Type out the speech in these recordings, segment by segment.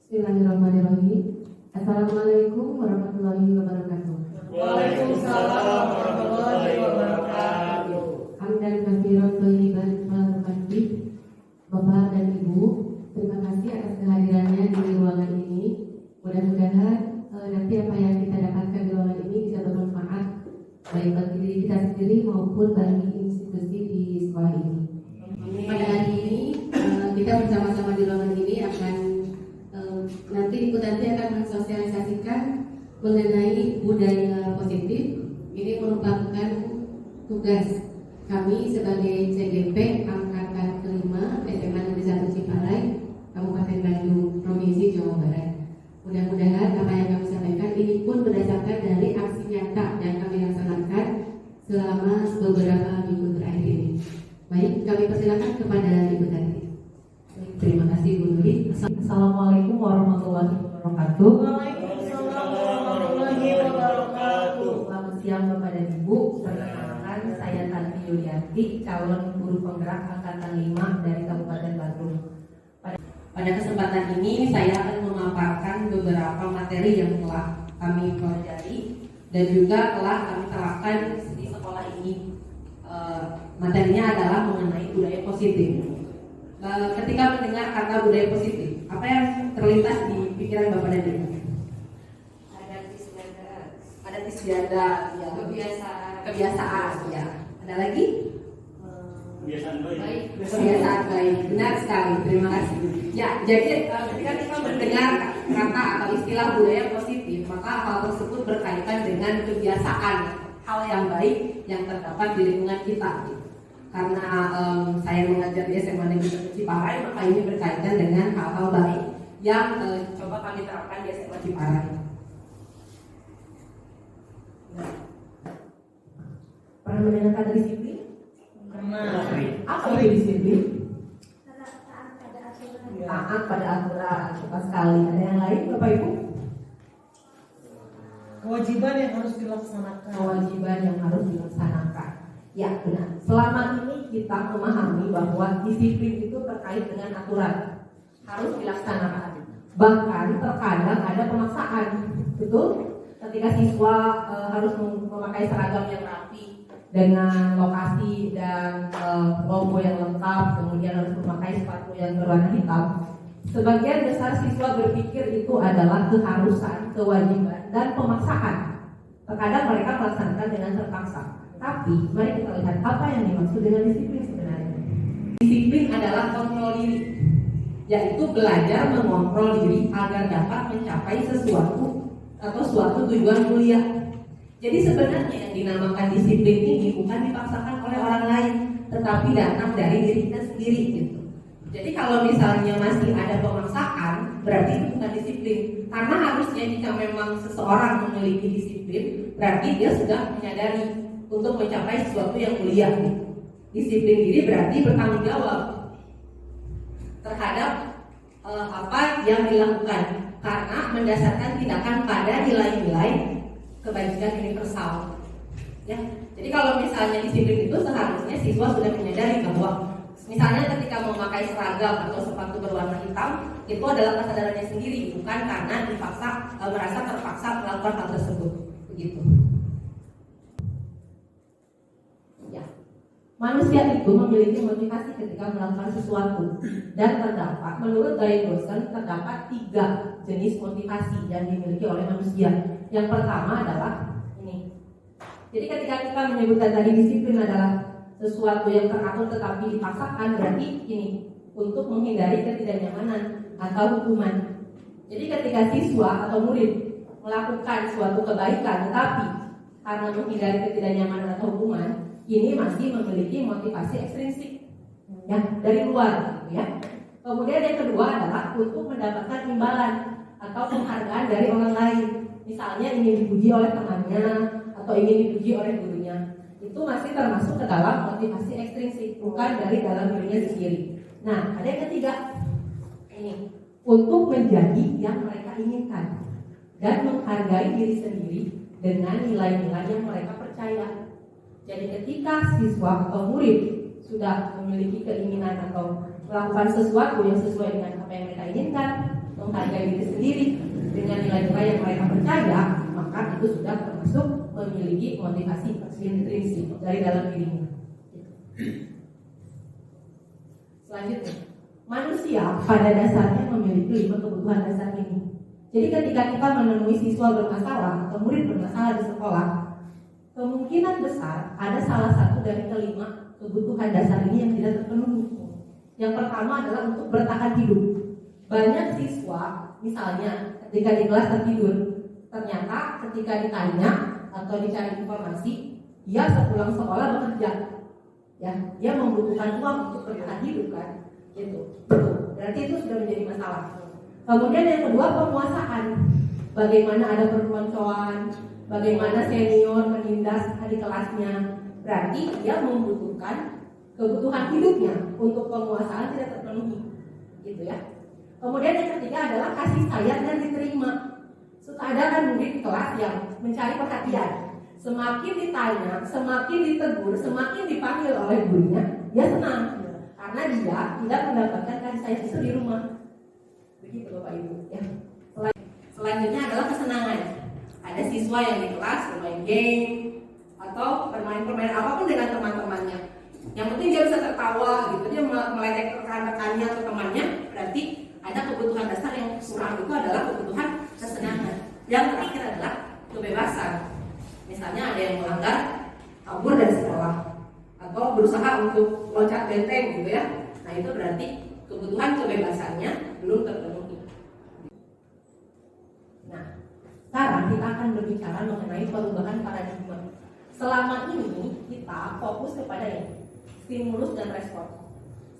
Bismillahirrahmanirrahim. Assalamualaikum warahmatullahi wabarakatuh. Waalaikumsalam warahmatullahi wabarakatuh. Hamdan katsiran thayyiban mubarakan fih. Bapak dan Ibu, terima kasih atas kehadirannya di ruangan ini. Mudah-mudahan nanti apa yang kita dapatkan di ruangan ini bisa bermanfaat baik bagi diri kita sendiri maupun bagi institusi di sekolah ini. Pada hari ini kita bersama-sama di ruangan ini akan nanti Ibu Tanti akan mensosialisasikan mengenai budaya positif. Ini merupakan tugas kami sebagai CGP angkatan kelima SMA Negeri 1 Ciparai, Kabupaten Bandung, Provinsi Jawa Barat. Mudah-mudahan apa yang kami sampaikan ini pun berdasarkan dari aksi nyata yang kami laksanakan selama beberapa minggu terakhir ini. Baik, kami persilakan kepada Ibu Tanti. Terima kasih Bu Nuri. Assalamualaikum warahmatullahi wabarakatuh. Waalaikumsalam warahmatullahi wabarakatuh. Selamat siang Bapak dan Ibu. Perkenalkan, saya Tanti Yulianti, calon guru penggerak angkatan 5 dari Kabupaten Bandung. Pada kesempatan ini saya akan memaparkan beberapa materi yang telah kami pelajari dan juga telah kami terapkan di sekolah ini. Materinya adalah mengenai budaya positif. Ketika mendengar kata budaya positif, apa yang terlintas di pikiran Bapak dan Ibu? Adat istiadat, ya. Kebiasaan, ya. Ada lagi? Kebiasaan baik. Kebiasaan baik, benar sekali. Terima kasih. Ya, jadi ketika kita mendengar kata atau istilah budaya positif, maka hal tersebut berkaitan dengan kebiasaan, hal yang baik yang terdapat di lingkungan kita. Karena saya mengajar di SMA Negeri 1 Ciparai, maka ini berkaitan dengan hal-hal baik yang coba kami terapkan di SMA Ciparai. Pernah mendengar kata disiplin? Pernah. Apa itu disiplin? Taat pada aturan. Tepat sekali. Ada yang lain Bapak Ibu? Kewajiban yang harus dilaksanakan. Kewajiban yang harus dilaksanakan. Ya benar. Selama ini kita memahami bahwa disiplin itu terkait dengan aturan, harus dilaksanakan. Bahkan terkadang ada pemaksaan, betul? Ketika siswa harus memakai seragam yang rapi dengan lokasi dan logo yang lengkap, kemudian harus memakai sepatu yang berwarna hitam. Sebagian besar siswa berpikir itu adalah keharusan, kewajiban, dan pemaksaan. Terkadang mereka melaksanakan dengan terpaksa. Tapi mari kita lihat apa yang dimaksud dengan disiplin sebenarnya. Disiplin adalah kontrol diri, yaitu belajar mengontrol diri agar dapat mencapai sesuatu atau suatu tujuan mulia. Jadi sebenarnya yang dinamakan disiplin ini bukan dipaksakan oleh orang lain, tetapi datang dari diri kita sendiri gitu. Jadi kalau misalnya masih ada pemaksaan, berarti itu bukan disiplin. Karena harusnya jika memang seseorang memiliki disiplin, berarti dia sudah menyadari untuk mencapai sesuatu yang mulia. Disiplin diri berarti bertanggung jawab terhadap apa yang dilakukan, karena mendasarkan tindakan pada nilai-nilai kebajikan universal. Ya, jadi kalau misalnya disiplin itu seharusnya siswa sudah menyadari bahwa misalnya ketika memakai seragam atau sepatu berwarna hitam itu adalah kesadarannya sendiri, bukan karena dipaksa, merasa terpaksa melakukan hal tersebut. Begitu. Manusia itu memiliki motivasi ketika melakukan sesuatu, dan terdapat, menurut Guy Dawson, terdapat 3 jenis motivasi yang dimiliki oleh manusia. Yang pertama adalah ini. Jadi ketika kita menyebutkan tadi disiplin adalah sesuatu yang teratur tetapi dipaksakan, berarti ini untuk menghindari ketidaknyamanan atau hukuman. Jadi ketika siswa atau murid melakukan suatu kebaikan tetapi karena menghindari ketidaknyamanan atau hukuman, ini masih memiliki motivasi ekstrinsik ya dari luar gitu ya. Kemudian yang kedua adalah untuk mendapatkan imbalan atau penghargaan dari orang lain. Misalnya ingin dipuji oleh temannya atau ingin dipuji oleh gurunya. Itu masih termasuk ke dalam motivasi ekstrinsik, bukan dari dalam dirinya sendiri. Nah, ada yang ketiga. Ini untuk menjadi yang mereka inginkan dan menghargai diri sendiri dengan nilai-nilai yang mereka percaya. Jadi ketika siswa atau murid sudah memiliki keinginan atau melakukan sesuatu yang sesuai dengan apa yang mereka inginkan, menghargai diri sendiri dengan nilai-nilai yang mereka percaya, maka itu sudah termasuk memiliki motivasi intrinsik dari dalam dirinya. Selanjutnya, manusia pada dasarnya memiliki 5 kebutuhan dasar ini. Jadi ketika kita menemui siswa bermasalah atau murid bermasalah di sekolah, kemungkinan besar ada salah satu dari kelima kebutuhan dasar ini yang tidak terpenuhi. Yang pertama adalah untuk bertahan hidup. Banyak siswa, misalnya ketika di kelas tertidur, ternyata ketika ditanya atau dicari informasi, dia sepulang sekolah bekerja. Ya, dia membutuhkan uang untuk bertahan hidup kan? Gitu. Berarti itu sudah menjadi masalah. Kemudian yang kedua, penguasaan. Bagaimana ada perpeloncoan, bagaimana senior menindas adik kelasnya. Berarti dia membutuhkan kebutuhan hidupnya untuk penguasaan tidak terpenuhi. Gitu ya. Kemudian yang ketiga adalah kasih sayang dan diterima. Suka ada kan murid di kelas yang mencari perhatian. Semakin ditanya, semakin ditegur, semakin dipanggil oleh gurunya, dia senang. Karena dia tidak mendapatkan kasih sayang itu di rumah. Begitu Bapak Ibu ya. Selanjutnya adalah kesenangan. Ada siswa yang di kelas bermain game atau bermain-permainan apapun dengan teman-temannya. Yang penting dia bisa tertawa gitu, dia meledek rekan-rekannya atau temannya. Berarti ada kebutuhan dasar yang kurang, itu adalah kebutuhan kesenangan. Yang terakhir adalah kebebasan. Misalnya ada yang melanggar, kabur dari sekolah atau berusaha untuk loncat benteng gitu ya. Nah itu berarti kebutuhan kebebasannya belum terpenuhi. Nah, sekarang kita akan berbicara mengenai perubahan paradigma. Selama ini kita fokus kepada yang stimulus dan respon.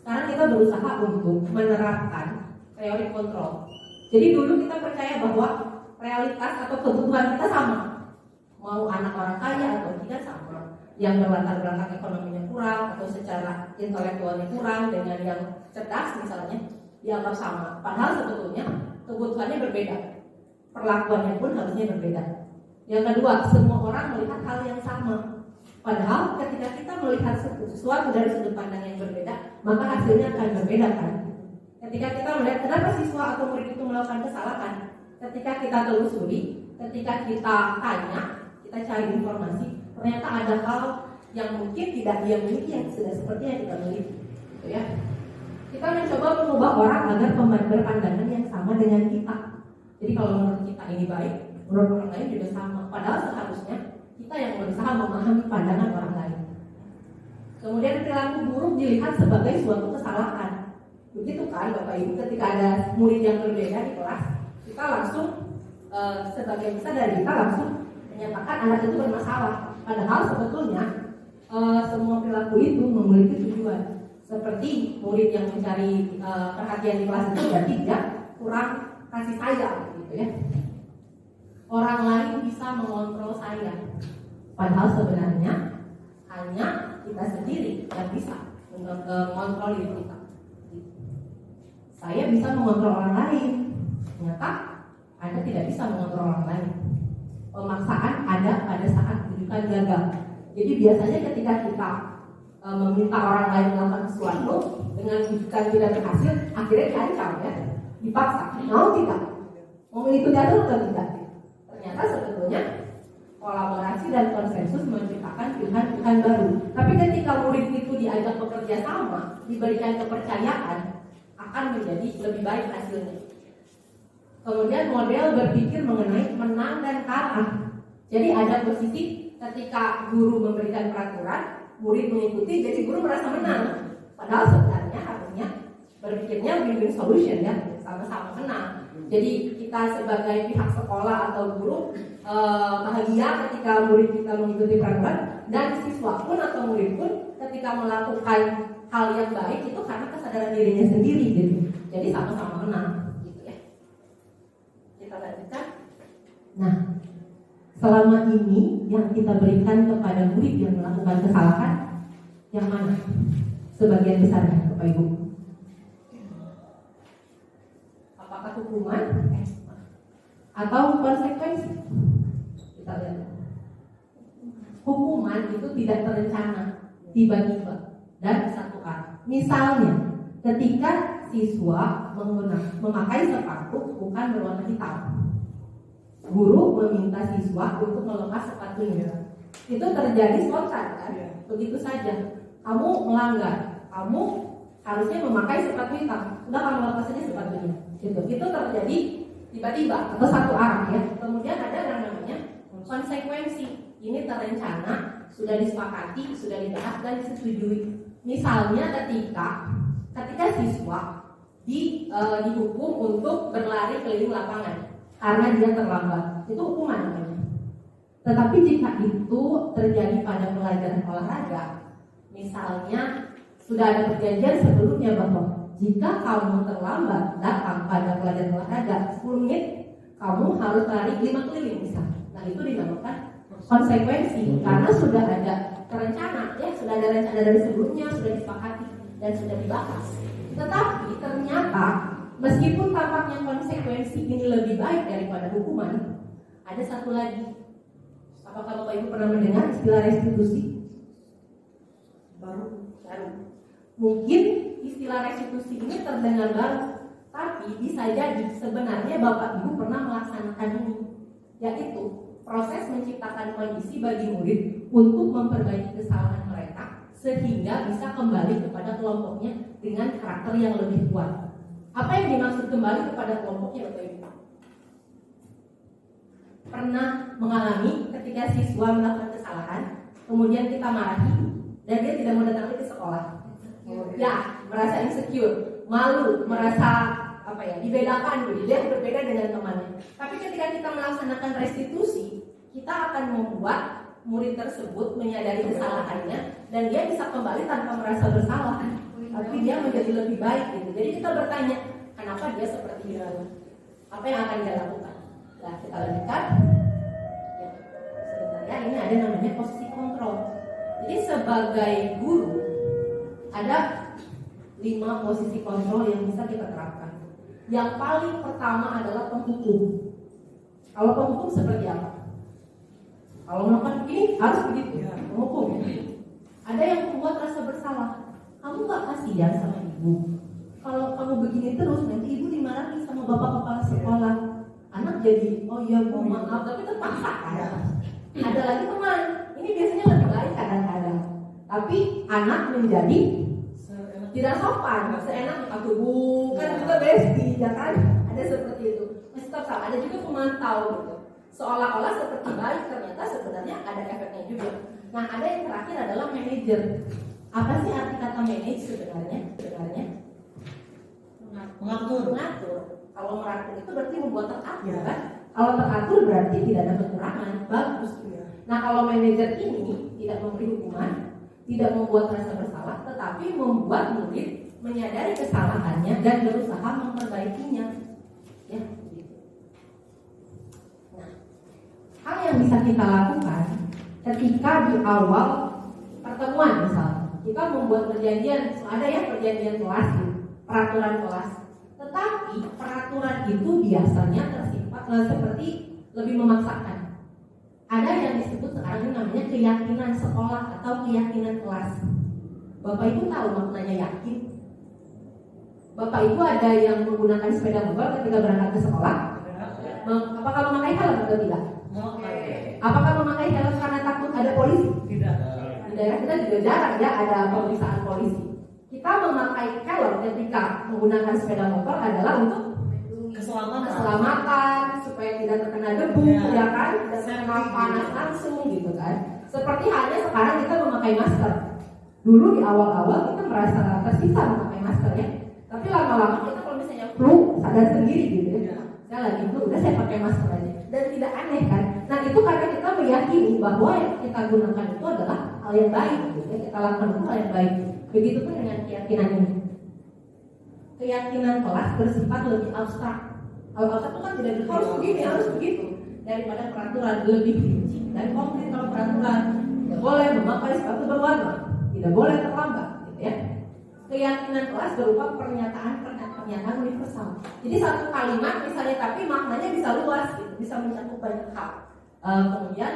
Sekarang kita berusaha untuk menerapkan teori kontrol. Jadi dulu kita percaya bahwa realitas atau kebutuhan kita sama. Mau anak orang kaya atau tidak sama. Yang berlatar belakang ekonominya kurang atau secara intelektualnya kurang dengan yang cerdas misalnya dianggap sama. Padahal sebetulnya kebutuhannya berbeda. Perlakuannya pun harusnya berbeda. Yang kedua, semua orang melihat hal yang sama. Padahal ketika kita melihat sesuatu dari sudut pandang yang berbeda, maka hasilnya akan berbeda kan? Ketika kita melihat kenapa siswa atau murid itu melakukan kesalahan, ketika kita telusuri, ketika kita tanya, kita cari informasi, ternyata ada hal yang mungkin tidak dia miliki yang sudah seperti yang kita miliki, gitu ya. Kita mencoba mengubah orang agar berpandangan yang sama dengan kita. Jadi kalau menurut kita ini baik, menurut orang lain juga sama. Padahal seharusnya kita yang berusaha memahami pandangan orang lain. Kemudian perilaku buruk dilihat sebagai suatu kesalahan. Begitu kan Bapak Ibu, ketika ada murid yang berbeda di kelas, kita langsung sebagai besar dari kita langsung menyatakan anak itu bermasalah. Padahal sebetulnya semua perilaku itu memiliki tujuan. Seperti murid yang mencari perhatian di kelas itu berarti dia kurang kasih sayang, gitu ya. Orang lain bisa mengontrol saya, padahal sebenarnya hanya kita sendiri yang bisa mengontrol diri kita. Saya bisa mengontrol orang lain, ternyata Anda tidak bisa mengontrol orang lain. Pemaksaan ada pada saat rujukan gagal. Jadi biasanya ketika kita meminta orang lain melakukan sesuatu dengan rujukan tidak berhasil, akhirnya diancam ya, dipaksa. Mau tidak? Mau mengikuti aturan atau tidak? Ternyata sebetulnya kolaborasi dan konsensus menciptakan pilihan-pilihan baru. Tapi ketika murid itu diajak bekerja sama, diberikan kepercayaan, akan menjadi lebih baik hasilnya. Kemudian model berpikir mengenai menang dan kalah. Jadi ada posisi ketika guru memberikan peraturan, murid mengikuti, jadi guru merasa menang. Padahal sebenarnya harusnya berpikirnya win-win solution ya, sama-sama menang. Jadi kita sebagai pihak sekolah atau guru bahagia ketika murid kita mengikuti peraturan, dan siswa pun atau murid pun ketika melakukan hal yang baik itu karena kesadaran dirinya sendiri gitu. Jadi sama-sama menang gitu ya. Kita lanjutkan. Nah, selama ini yang kita berikan kepada murid yang melakukan kesalahan yang mana? Sebagian besarnya Bapak Ibu. Apakah hukuman atau konsekuensi? Kita lihat. Hukuman itu tidak terencana, tiba-tiba dan satu arah. Misalnya, ketika siswa memakai sepatu sepatu bukan berwarna hitam. Guru meminta siswa untuk melepas sepatunya. Itu terjadi spontan kan? Begitu saja. Kamu melanggar, kamu harusnya memakai sepatu hitam. Udah kamu lepas saja sepatunya. Gitu. Itu terjadi tiba-tiba atau satu arah ya. Kemudian ada yang namanya konsekuensi. Ini terencana, sudah disepakati, sudah dibahas dan disetujui. Misalnya ketika siswa dihukum untuk berlari keliling lapangan karena dia terlambat, itu hukuman namanya. Tetapi jika itu terjadi pada pelajaran olahraga, misalnya sudah ada perjanjian sebelumnya bahwa jika kamu terlambat datang pada pelajaran olahraga 10 menit, kamu harus lari 5 keliling misalnya. Nah itu dinamakan konsekuensi karena sudah ada rencana, ya sudah ada rencana dari sebelumnya, sudah disepakati dan sudah dibahas. Tetapi ternyata meskipun tampaknya konsekuensi ini lebih baik daripada hukuman, ada satu lagi. Apakah Bapak Ibu pernah mendengar istilah restitusi? Baru. Mungkin istilah restitusi ini terdengar baru, tapi bisa jadi sebenarnya Bapak Ibu pernah melaksanakan ini, yaitu proses menciptakan kondisi bagi murid untuk memperbaiki kesalahan mereka sehingga bisa kembali kepada kelompoknya dengan karakter yang lebih kuat. Apa yang dimaksud kembali kepada kelompoknya, Bapak Ibu? Pernah mengalami ketika siswa melakukan kesalahan, kemudian kita marahi dan dia tidak mau datang lagi ke sekolah. Ya, merasa insecure, malu, merasa dibedakan, dia berbeda dengan temannya. Tapi ketika kita melaksanakan restitusi, kita akan membuat murid tersebut menyadari kesalahannya dan dia bisa kembali tanpa merasa bersalah. Tapi dia menjadi lebih baik gitu. Jadi kita bertanya, kenapa dia seperti itu? Apa yang akan dia lakukan? Nah, kita lanjutkan. Ya, sebenarnya ini ada namanya posisi kontrol. Jadi sebagai guru ada 5 posisi kontrol yang bisa kita terapkan. Yang paling pertama adalah penghukum. Kalau penghukum seperti apa? Kalau melakukan ini harus begitu, menghukum. Ada yang membuat rasa bersalah. Kamu gak kasihan sama ibu? Kalau kamu begini terus, nanti ibu dimarahi sama bapak kepala sekolah. Anak jadi, oh iya bu, maaf, tapi terpaksa kan? Ada lagi teman, ini biasanya lebih baik kadang-kadang. Tapi anak menjadi tidak sopan, seenak aku bu, kan juga bestie, ya kan? Ada seperti itu. Masih tetap salah. Ada juga pemantau gitu. Seolah-olah seperti baik, ternyata sebenarnya ada efeknya juga. Nah, ada yang terakhir adalah manajer. Apa sih arti kata manage sebenarnya? Mengatur. Kalau meratur itu berarti membuat teratur kan? Kalau teratur berarti tidak ada kekurangan, bagus. Nah, kalau manajer ini tidak memberi hukuman, tidak membuat rasa bersalah, tetapi membuat murid menyadari kesalahannya dan berusaha memperbaikinya. Ya, begitu. Nah, hal yang bisa kita lakukan ketika di awal pertemuan misalnya, kita membuat perjanjian, ada ya perjanjian kelas, peraturan kelas. Tetapi peraturan itu biasanya tersifat seperti lebih memaksakan. Ada yang disebut sekarang namanya keyakinan sekolah atau keyakinan kelas. Bapak Ibu tahu maknanya yakin? Bapak Ibu ada yang menggunakan sepeda motor ketika berangkat ke sekolah? Apakah memakai helm atau tidak? Apakah memakai helm karena takut ada polisi? Tidak. Di daerah kita juga jarang ya ada pemeriksaan polisi. Kita memakai helm ketika menggunakan sepeda motor adalah untuk keselamatan supaya tidak terkena debu, ya kan? Tidak terkena panas langsung gitu kan. Seperti halnya sekarang kita memakai masker. Dulu di awal-awal kita merasa tersiksa memakai masker ya. Tapi lama-lama kita kalau misalnya flu sadar sendiri gitu ya. Saya lagi flu, udah saya pakai masker aja. Dan tidak aneh kan? Nah itu karena kita meyakini bahwa yang kita gunakan itu adalah hal yang baik gitu ya. Kita lakukan itu hal yang baik. Begitupun dengan keyakinan ini. Keyakinan kelas bersifat lebih abstrak. Kalau abstrak itu kan tidak harus begini, harus begitu. Daripada peraturan lebih rinci dan konkret. Kalau peraturan tidak boleh memakai sepatu berwarna, tidak boleh terlambat, gitu ya. Keyakinan kelas berupa pernyataan universal. Jadi satu kalimat misalnya, tapi maknanya bisa luas, gitu, bisa mencakup banyak hal. Kemudian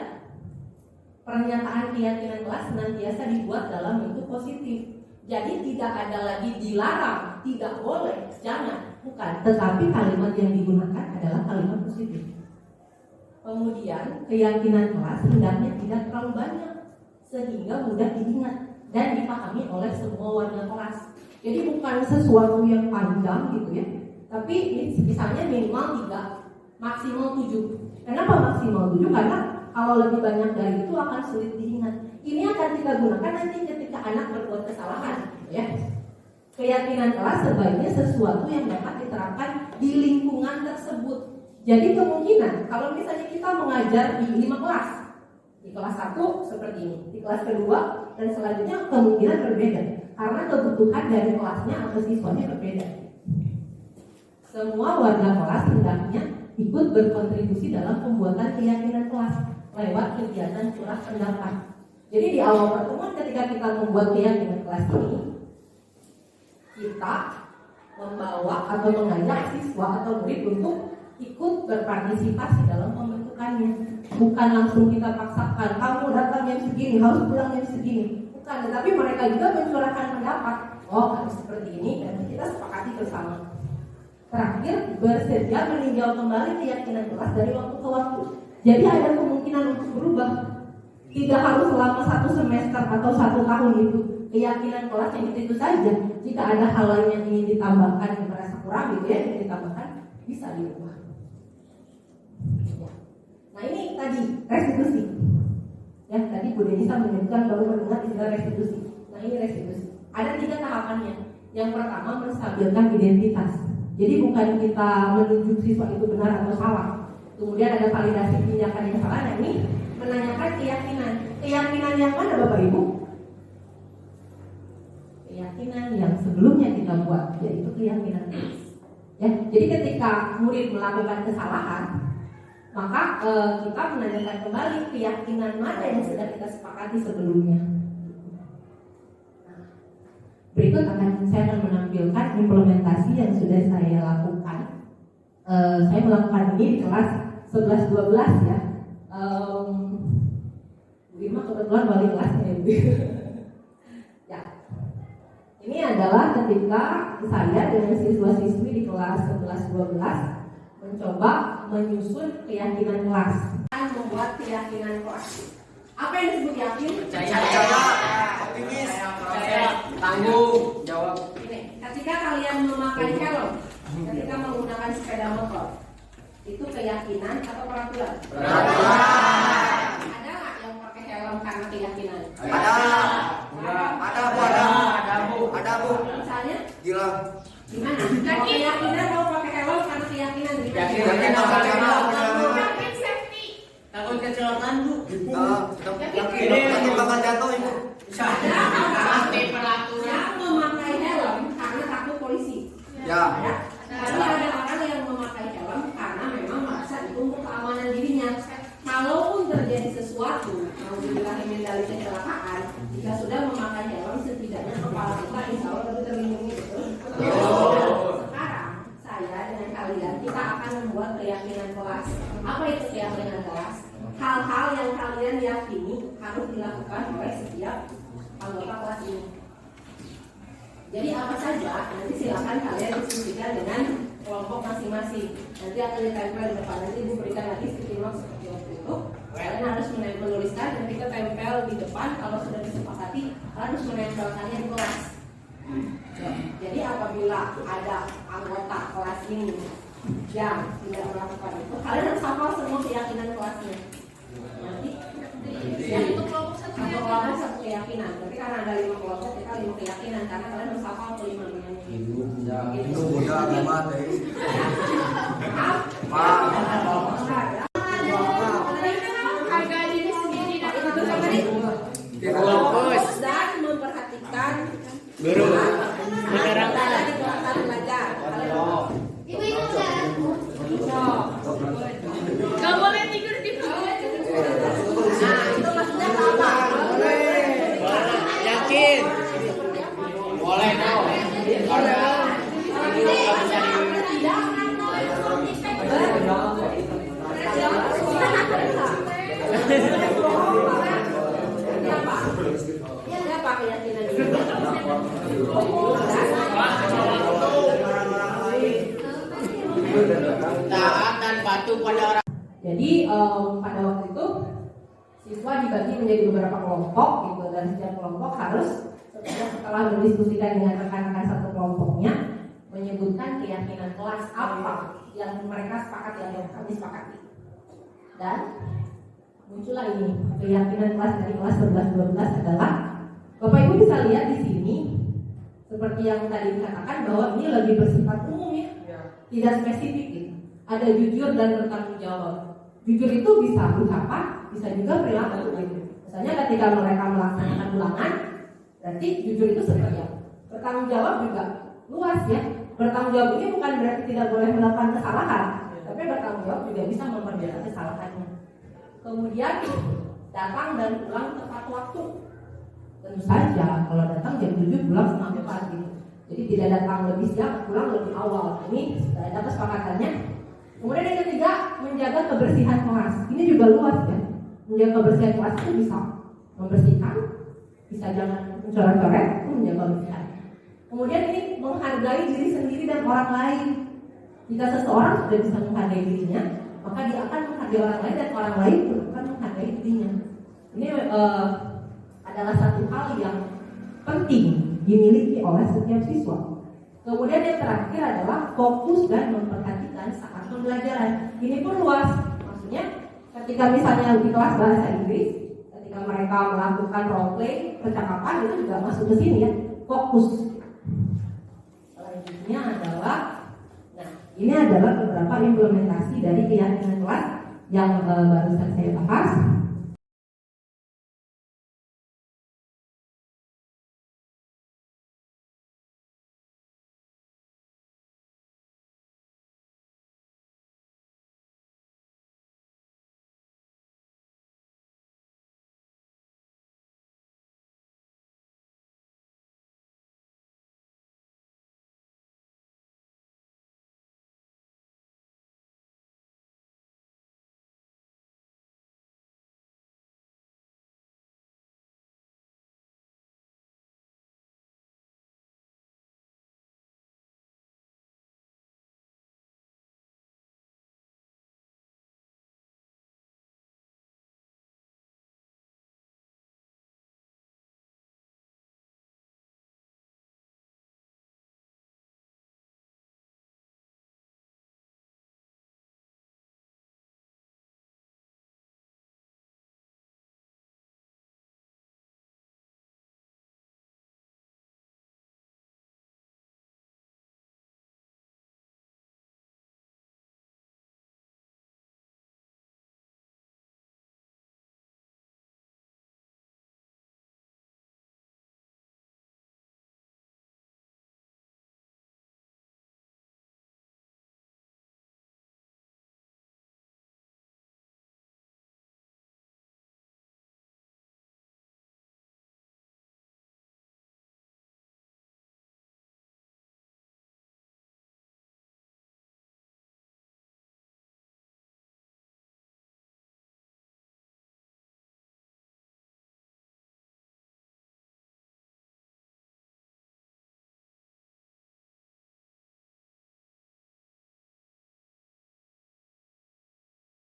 pernyataan keyakinan kelas senantiasa dibuat dalam bentuk positif. Jadi tidak ada lagi dilarang, tidak boleh, jangan, bukan. Tetapi kalimat yang digunakan adalah kalimat positif. Kemudian keyakinan kelas hendaknya tidak terlalu banyak sehingga mudah diingat dan dipahami oleh semua warga kelas. Jadi bukan sesuatu yang panjang gitu ya, tapi misalnya minimal 3, maksimal 7. Kenapa maksimal 7? Karena kalau lebih banyak dari itu akan sulit diingat. Ini akan kita gunakan nanti ketika anak berbuat kesalahan, ya. Keyakinan kelas sebaiknya sesuatu yang dapat diterapkan di lingkungan tersebut. Jadi kemungkinan kalau misalnya kita mengajar di 5 kelas, di kelas 1 seperti ini, di kelas kedua dan selanjutnya kemungkinan berbeda karena kebutuhan dari kelasnya atau siswanya berbeda. Semua warga kelas hendaknya ikut berkontribusi dalam pembuatan keyakinan kelas lewat kegiatan curah pendapat. Jadi di awal pertemuan ketika kita membuat keyakinan kelas ini, kita membawa atau mengajak siswa atau murid untuk ikut berpartisipasi dalam pembentukannya. Bukan langsung kita paksakan, kamu datang jam segini, harus pulang jam segini. Bukan, tetapi mereka juga mencurahkan pendapat. Oh, harus seperti ini dan kita sepakati bersama. Terakhir, bersedia meninjau kembali keyakinan kelas dari waktu ke waktu. Jadi ada kemungkinan untuk berubah. Tidak harus selama 1 semester atau 1 tahun itu keyakinan kelas yang itu saja. Jika ada hal lain yang ingin ditambahkan yang merasa kurang gitu ya, ingin ditambahkan, bisa diubah. Nah ini tadi restitusi. Ya tadi Bu Denisa menyebutkan baru mendengar istilah restitusi. Nah ini restitusi. Ada 3 tahapannya. Yang pertama menstabilkan identitas. Jadi bukan kita menunjuk siswa itu benar atau salah. Kemudian ada validasi tindakan yang salah. Nah ini menanyakan keyakinan. Keyakinan yang mana Bapak Ibu? Keyakinan yang sebelumnya kita buat, yaitu keyakinan kelas. Ya, jadi ketika murid melakukan kesalahan, maka kita menanyakan kembali keyakinan mana yang sudah kita sepakati sebelumnya. Berikut saya akan menampilkan implementasi yang sudah saya lakukan. Saya melakukan ini di kelas 11-12 ya. Bu Irma kebetulan wali kelasnya ya. Ya. Ini adalah ketika saya dengan siswa-siswi di kelas 11-12 mencoba menyusun keyakinan kelas. Membuat keyakinan kelas. Apa yang disebut yakin? Percaya, optimis, percaya, tanggung jawab. Ini, ketika kalian memakai helm, ketika menggunakan sepeda motor, itu keyakinan atau peraturan? Peraturan. Ada nggak yang pakai helm karena keyakinan? Ada bu. Misalnya? Gila. Gimana? Keyakinan mau pakai helm karena keyakinan gimana? Yakin safety. takut kecelakaan bu. Yakin bakal jatuh ibu. Ada peraturan yang memakai helm karena takut polisi. Ya. Ada. Tapi ada orang yang memakai helm karena memang merasa itu untuk keamanan dirinya. Kalaupun terjadi sesuatu, alhamdulillah dari kecelakaan, jika sudah memakai helm setidaknya kepala kita insya Allah lebih terlindungi, betul? Sekarang saya dengan kalian kita akan membuat keyakinan kelas. Apa itu keyakinan kelas? Hal-hal yang kalian yakini harus dilakukan oleh setiap anggota kelas ini. Jadi apa saja nanti silakan kalian diskusikan dengan kelompok masing-masing. Nanti akan ditempel di depan. Nanti Ibu berikan lagi sticky note seperti waktu itu. Kalian harus menuliskan dan kita tempel di depan. Kalau sudah disepakati harus menempelkannya di kelas. Jadi apabila ada anggota kelas ini yang tidak melakukan itu, kalian harus hafal semua keyakinan kelasnya. Nanti untuk kelompok satu keyakinan. Tapi karena ada 5 kelompok, kita 5 keyakinan karena kalian harus hafal kelima-limanya. Itu muda agama deh. Harga diri sendiri dan memperhatikan Guru. Menerangkan di kelas belajar. Ibu Gak boleh tidur di bawah. Nah, itu maksudnya apa? Yakin. Boleh dong. Siapa keyakinan ini? Taat dan patuh pada orang. Jadi pada waktu itu siswa dibagi menjadi beberapa kelompok gitu, dan setiap kelompok harus setelah berdiskusikan dengan rekan-rekan satu kelompoknya menyebutkan keyakinan kelas apa yang mereka sepakati atau kami sepakati. Dan muncullah ini keyakinan kelas dari kelas 11-12 adalah, Bapak Ibu bisa lihat di sini seperti yang tadi dikatakan bahwa ini lebih bersifat umum ya, tidak spesifik gitu. Ada jujur dan bertanggung jawab. Jujur itu bisa ucapan, bisa juga perilaku gitu. Misalnya ketika mereka melaksanakan ulangan, berarti jujur itu seperti apa? Bertanggung jawab juga luas ya. Bertanggung jawab ini bukan berarti tidak boleh melakukan kesalahan, tapi bertanggung jawab juga bisa memperbaiki kesalahannya. Kemudian datang dan pulang tepat waktu. Tentu saja kalau datang jam 7 pulang setengah 4 gitu. Jadi tidak datang lebih siang, pulang lebih awal. Ini sudah ada kesepakatannya. Kemudian yang ketiga, menjaga kebersihan kelas. Ini juga luas ya. Menjaga kebersihan kelas itu bisa membersihkan, bisa jangan mencoret-coret, itu menjaga kebersihan. Kemudian ini menghargai diri sendiri dan orang lain. Jika seseorang sudah bisa menghargai dirinya, maka dia akan menghargai orang lain dan orang lain pun akan menghargai dirinya. Ini adalah satu hal yang penting dimiliki oleh setiap siswa. Kemudian yang terakhir adalah fokus dan memperhatikan saat pembelajaran. Ini pun luas, maksudnya ketika misalnya di kelas bahasa Inggris, ketika mereka melakukan role play, percakapan itu juga masuk ke sini ya, fokus. Selanjutnya adalah, nah ini adalah beberapa implementasi dari keyakinan kelas yang barusan saya bahas.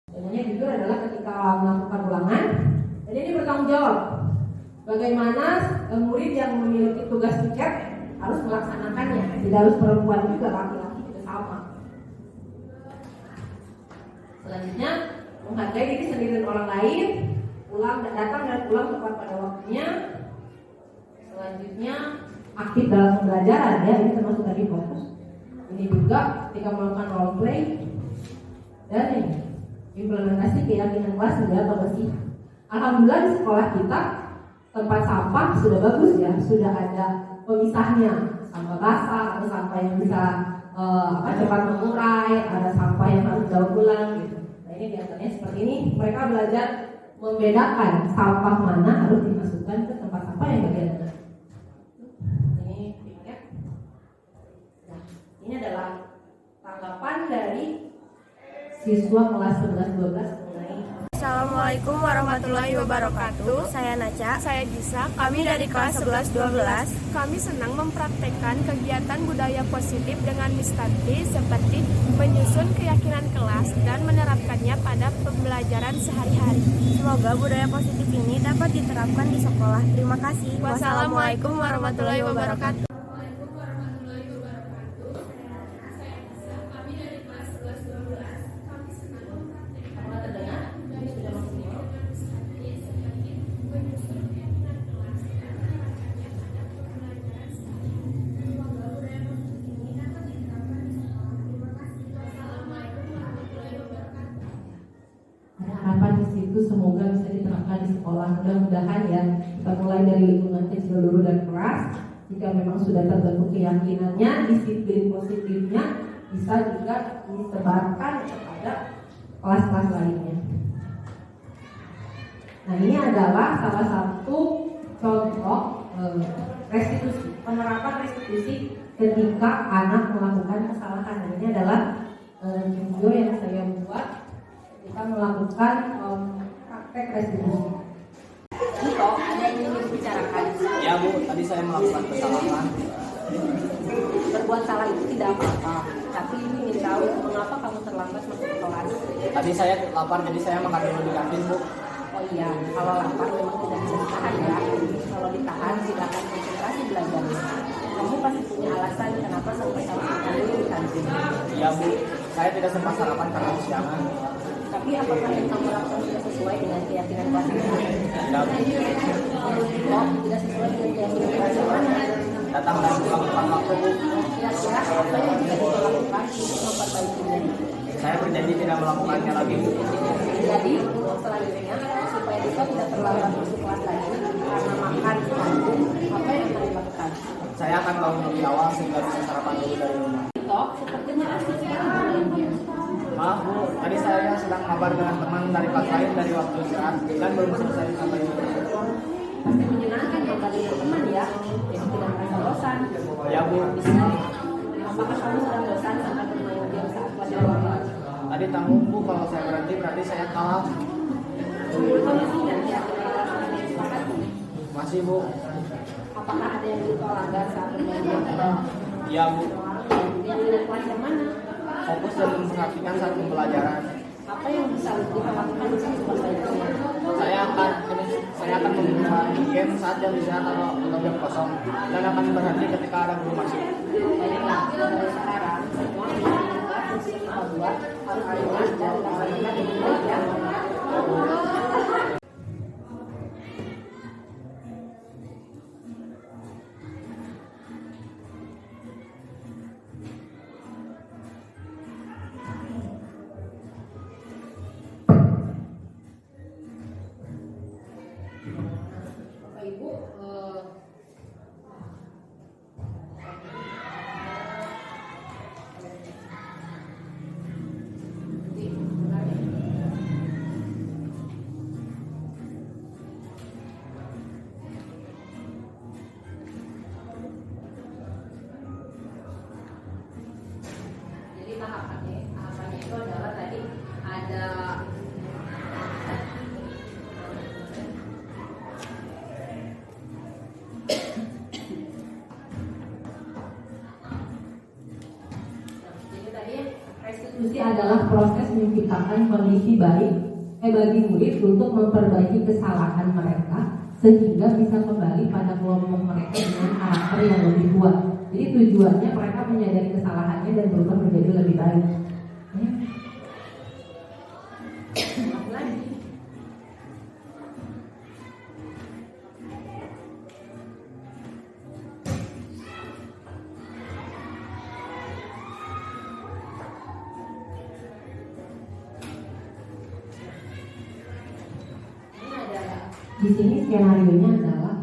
Contohnya jujur adalah ketika melakukan ulangan, jadi ini bertanggung jawab. Bagaimana murid yang memiliki tugas piket harus melaksanakannya. Tidak harus perempuan juga, laki-laki juga sama. Selanjutnya, menghargai diri sendiri dan orang lain, datang dan pulang tepat pada waktunya. Selanjutnya, aktif dalam pembelajaran ya, ini termasuk tadi fokus. Ini juga ketika melakukan role play dan ini implementasi keyakinan kelas menjaga kebersihan. Alhamdulillah di sekolah kita tempat sampah sudah bagus ya, sudah ada pemisahnya, sampah basah atau sampah yang bisa cepat mengurai, ada sampah yang harus daur ulang gitu. Nah ini biasanya seperti ini, mereka belajar membedakan sampah mana harus dimasukkan ke tempat sampah yang bagian mana. Ini piket. Nah ini adalah tanggapan dari siswa kelas 11-12 mengenai Assalamualaikum warahmatullahi wabarakatuh. Saya Naca. Saya Gisa. Kami dari kelas 11-12. Kami senang mempraktekkan kegiatan budaya positif dengan Miss Tanti seperti menyusun keyakinan kelas dan menerapkannya pada pembelajaran sehari-hari. Semoga budaya positif ini dapat diterapkan di sekolah. Terima kasih. Wassalamualaikum warahmatullahi wabarakatuh. Harapan di situ semoga bisa diterapkan di sekolah. Mudah-mudahan ya, kita mulai dari lingkungan kecil dulu dan kelas. Jika memang sudah terbentuk keyakinannya, disiplin positifnya bisa juga disebarkan kepada kelas-kelas lainnya. Nah, ini adalah salah satu contoh restitusi, penerapan restitusi ketika anak melakukan kesalahan. Nah, ini adalah video yang saya buat kita melakukan praktek restitusi. Niko, ada yang ingin dibicarakan? Ya Bu, tadi saya melakukan kesalahan. Berbuat salah itu tidak apa-apa, tapi ini ingin tahu mengapa kamu terlambat masuk ke kelas. Tadi saya lapar, jadi saya makan dulu di kantin Bu. Oh iya, kalau lapar memang tidak bisa ditahan ya. Kalau ditahan tidak akan konsentrasi belajarnya. Kamu pasti punya alasan kenapa sampai kamu makan dulu di kantin. Iya Bu, saya tidak sempat sarapan karena kesiangan. Tapi apakah yang kamu lakukan sudah sesuai dengan keyakinan kelas ini? Tidak Bu, Oh, tidak sesuai dengan keyakinan kelas yang mana? datang dan melakukan waktu Bu. Kira-kira apa yang bisa kita lakukan untuk memperbaikinya? Saya berjanji tidak melakukannya lagi Bu. Jadi selanjutnya supaya kita tidak terlambat masuk kelas lagi karena makan di kantin, apa yang akan dilakukan? Saya akan bangun lebih awal sehingga bisa sarapan dulu dari rumah. Toh, sepertinya asik sekali bermain game. Maaf Bu, tadi saya sedang kabar dengan teman dari kelas lain dari waktu istirahat dan belum selesai sampai ini. Pasti menyenangkan kalau dengan teman ya, jadi tidak merasa bosan. Ya Bu, Bisa, apakah kamu sedang bosan sampai bermain game saat pelajaran? tadi tanggung Bu, kalau saya berhenti berarti saya kalah. Kamu masih ingat ya kelas yang disepakati? Masih Bu. Apakah ada yang lupa langgar saat bermain game? Iya Bu, Yang ingat kelas yang mana? fokus dan memperhatikan saat pembelajaran. Apa yang bisa kita lakukan untuk memperbaikinya? Saya akan memilih game saat jam istirahat atau jam kosong dan akan berhenti ketika ada guru masuk. Baiklah, mulai sekarang semua yang fungsi yang kita buat harus diingat dan dilaksanakan dengan baik ya. Bapak Ibu, jadi tahapannya itu adalah tadi ada restitusi adalah proses menciptakan kondisi baik bagi murid untuk memperbaiki kesalahan mereka sehingga bisa kembali pada kelompok mereka dengan karakter yang lebih kuat. Jadi tujuannya mereka menyadari kesalahannya dan berubah menjadi lebih baik. Lagi. Di sini skenarionya adalah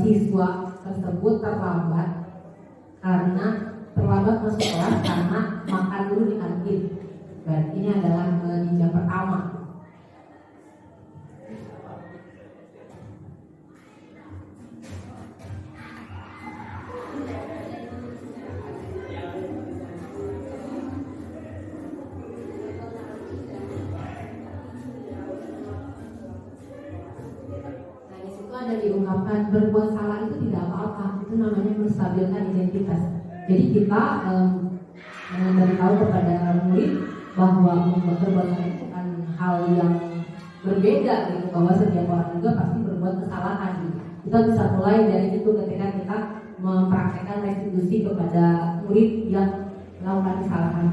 siswa tersebut terlambat masuk kelas karena makan dulu di kantin. Berarti ini adalah ninja pertama. melakukan berbuat salah itu tidak apa-apa, itu namanya menstabilkan identitas. Jadi kita memberitahu kepada murid bahwa berbuat salah itu bukan hal yang berbeda gitu, bahwa setiap orang juga pasti berbuat kesalahan gitu. Kita bisa mulai dari itu ketika kita mempraktekkan restitusi kepada murid yang melakukan kesalahan.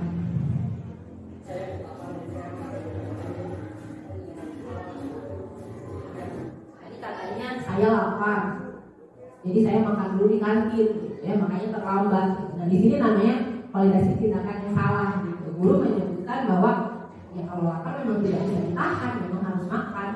Tadi katanya saya lapar, jadi saya makan dulu di kantin, ya makanya terlambat. Nah di sini namanya validasi tindakan yang salah gitu. Guru menyebutkan bahwa ya kalau lapar memang tidak bisa ditahan, memang harus makan.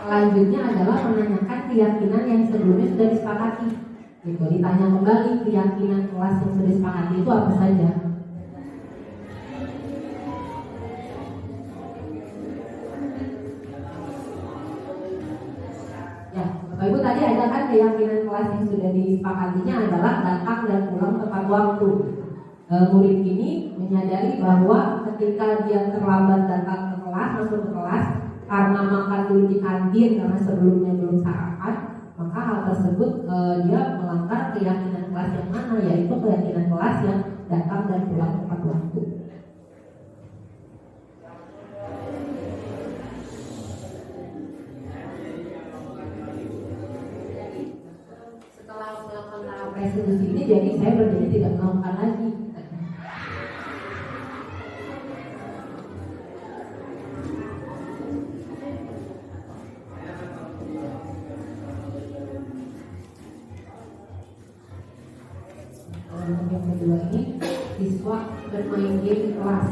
Selanjutnya adalah menanyakan keyakinan yang sebelumnya sudah disepakati. Gitu, ditanya kembali keyakinan kelas yang sudah disepakati itu apa saja. Ya, Bapak Ibu tadi ada kan keyakinan kelas yang sudah disepakatinya adalah datang dan pulang tepat waktu. Murid ini menyadari bahwa ketika dia terlambat datang ke kelas, masuk ke kelas karena makan dulu di kantin karena sebelumnya belum sarapan, maka hal tersebut dia melanggar keyakinan kelas yang mana, yaitu keyakinan kelas yang datang dan pulang tepat waktu. Setelah melakukan tahap restitusi ini, jadi saya berjanji tidak melakukan lagi. Yang kedua ini siswa bermain game di kelas.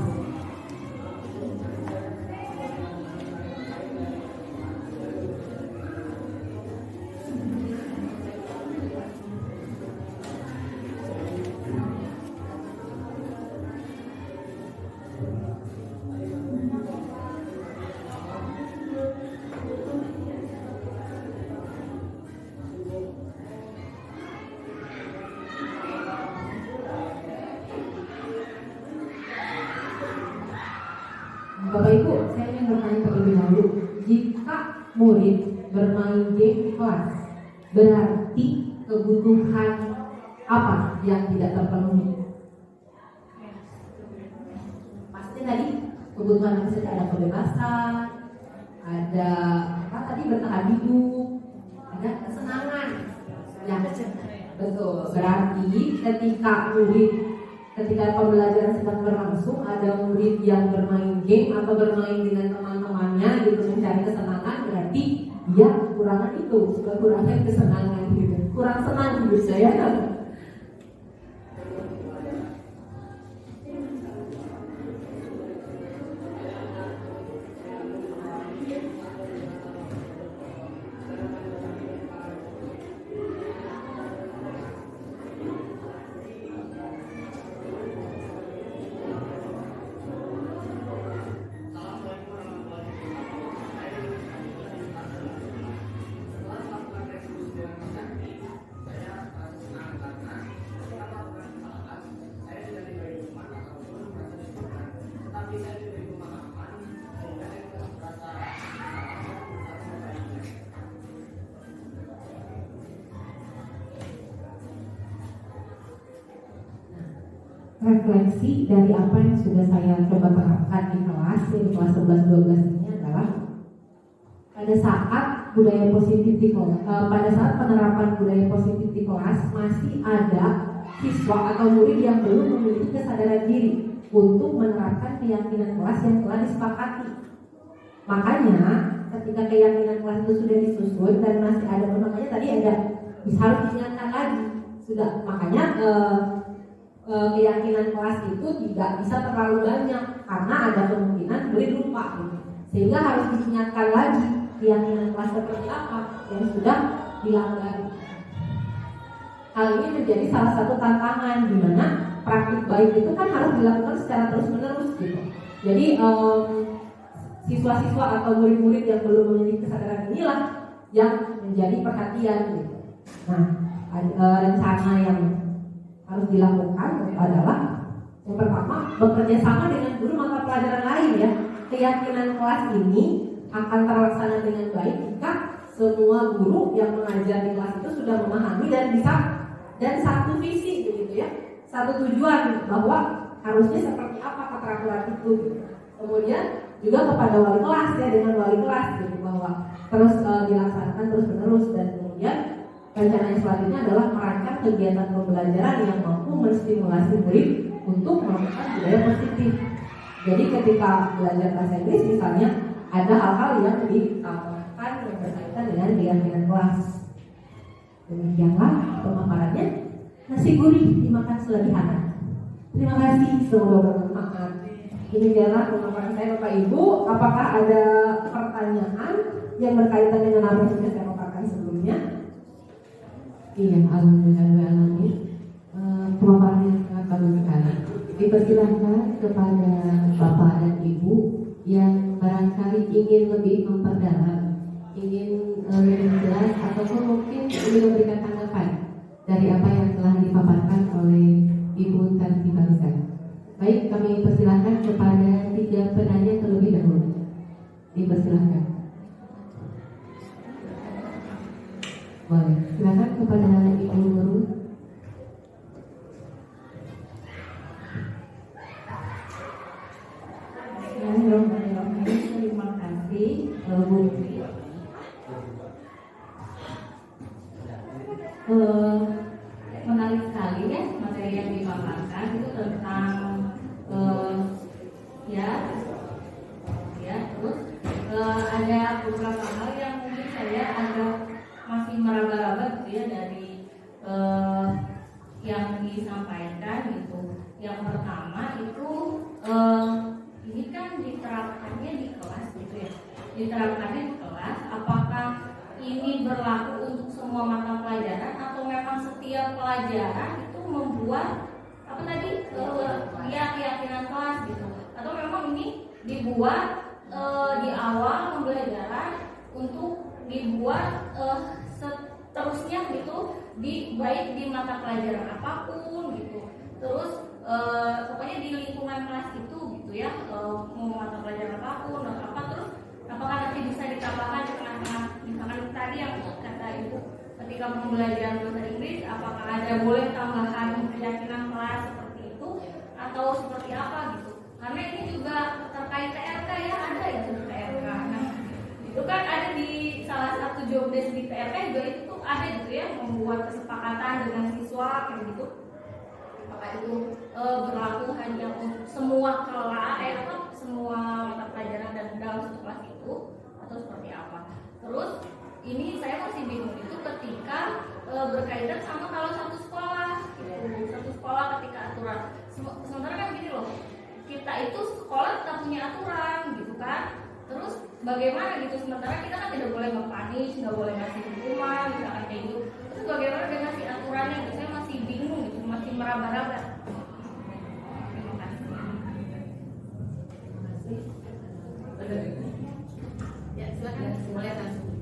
Bapak Ibu, saya ingin bertanya terlebih dahulu, jika murid bermain game di kelas, berarti kebutuhan apa yang tidak terpenuhi? Pasti tadi kebutuhan apa saja, ada kebebasan, ada apa tadi, bertahan hidup, ada kesenangan. Ya, betul. Berarti ketika pembelajaran sedang berlangsung, ada murid yang bermain game atau bermain dengan teman-temannya gitu mencari kesenangan, berarti dia kekurangan itu, kekurangan kesenangan gitu, kurang senang gitu ya. Refleksi dari apa yang sudah saya coba terapkan di kelas, di kelas 11-12 ini adalah pada saat budaya positif di kelas, pada saat penerapan budaya positif di kelas masih ada siswa atau murid yang belum memiliki kesadaran diri untuk menerapkan keyakinan kelas yang telah disepakati. Makanya ketika keyakinan kelas itu sudah disusun dan masih ada, makanya tadi ada harus diingatkan lagi sudah, makanya keyakinan kelas itu tidak bisa terlalu banyak karena ada kemungkinan murid lupa gitu. Sehingga harus diingatkan lagi keyakinan kelas seperti apa yang sudah dilanggar. Hal ini menjadi salah satu tantangan di mana praktik baik itu kan harus dilakukan secara terus-menerus gitu. Jadi siswa-siswa atau murid-murid yang belum memiliki kesadaran inilah yang menjadi perhatian gitu. Nah, rencana yang harus dilakukan adalah yang pertama bekerja sama dengan guru mata pelajaran lain ya. Keyakinan kelas ini akan terlaksana dengan baik jika semua guru yang mengajar di kelas itu sudah memahami dan satu visi begitu ya, satu tujuan bahwa harusnya seperti apa keteraturan itu. Kemudian juga kepada wali kelas ya, dengan wali kelas gitu, bahwa terus dilaksanakan terus menerus. Dan kemudian rencana yang selanjutnya adalah merancang kegiatan pembelajaran yang mampu menstimulasi murid untuk melakukan budaya positif. Jadi ketika belajar bahasa Inggris misalnya ada hal-hal yang ditambahkan yang berkaitan dengan keyakinan kelas. Demikianlah pemaparannya. Nasi gurih dimakan selebihan. Terima kasih, semoga bermanfaat. Ini adalah pemaparan saya Bapak Ibu. Apakah ada pertanyaan yang berkaitan dengan apa yang sudah saya paparkan sebelumnya? Iya, alhamdulillah. Pemaparan yang sangat bagus sekali. Dipersilahkan kepada Bapak dan Ibu yang barangkali ingin lebih memperdalam, ingin lebih jelas, ataupun mungkin ingin memberikan tanggapan dari apa yang telah dipaparkan oleh Ibu Tanti barusan. Baik, kami persilahkan kepada 3 penanya terlebih dahulu. Dipersilahkan. Boleh, silakan kepada Ibu Nurul. Terima kasih Bu Tri. Menarik sekali ya materi yang dipaparkan itu tentang terus ada beberapa hal yang mungkin saya agak masih meraba-raba gitu ya dari yang disampaikan gitu. Yang pertama itu ini kan diterapkannya di kelas gitu ya. Diterapkannya di kelas, apakah ini berlaku untuk semua mata pelajaran atau memang setiap pelajaran itu membuat apa tadi keyakinan kelas gitu, atau memang ini dibuat di awal pembelajaran untuk dibuat seterusnya gitu baik di mata pelajaran apapun gitu. Terus pokoknya di lingkungan kelas itu gitu ya, mau mata pelajaran apapun atau apa, terus apakah nanti bisa ditambahkan di tengah-tengah misalkan tadi yang kata Ibu ketika pembelajaran bahasa Inggris, apakah ada boleh tambahan keyakinan kelas seperti itu atau seperti apa gitu. Karena ini juga terkait TRK ya, ada itu di TRK. Nah, itu kan ada di salah satu job desk di TRK juga itu tuh ada gitu ya, membuat kesepakatan dengan siswa kayak gitu. Apakah itu berlaku hanya untuk semua kelas semua mata pelajaran dan dalam satu kelas itu atau seperti apa? Terus ini saya masih bingung itu ketika berkaitan sama kalau satu sekolah gitu. Satu sekolah ketika aturan sementara kan gini loh, kita itu sekolah tetap punya aturan gitu kan. Terus bagaimana gitu, sementara kita kan tidak boleh nge-punish, tidak boleh ngasih hukuman misalkan kayak gitu. Terus bagaimana dengan si aturannya gitu, saya masih bingung gitu, masih meraba-raba. Ya, silakan. Boleh langsung.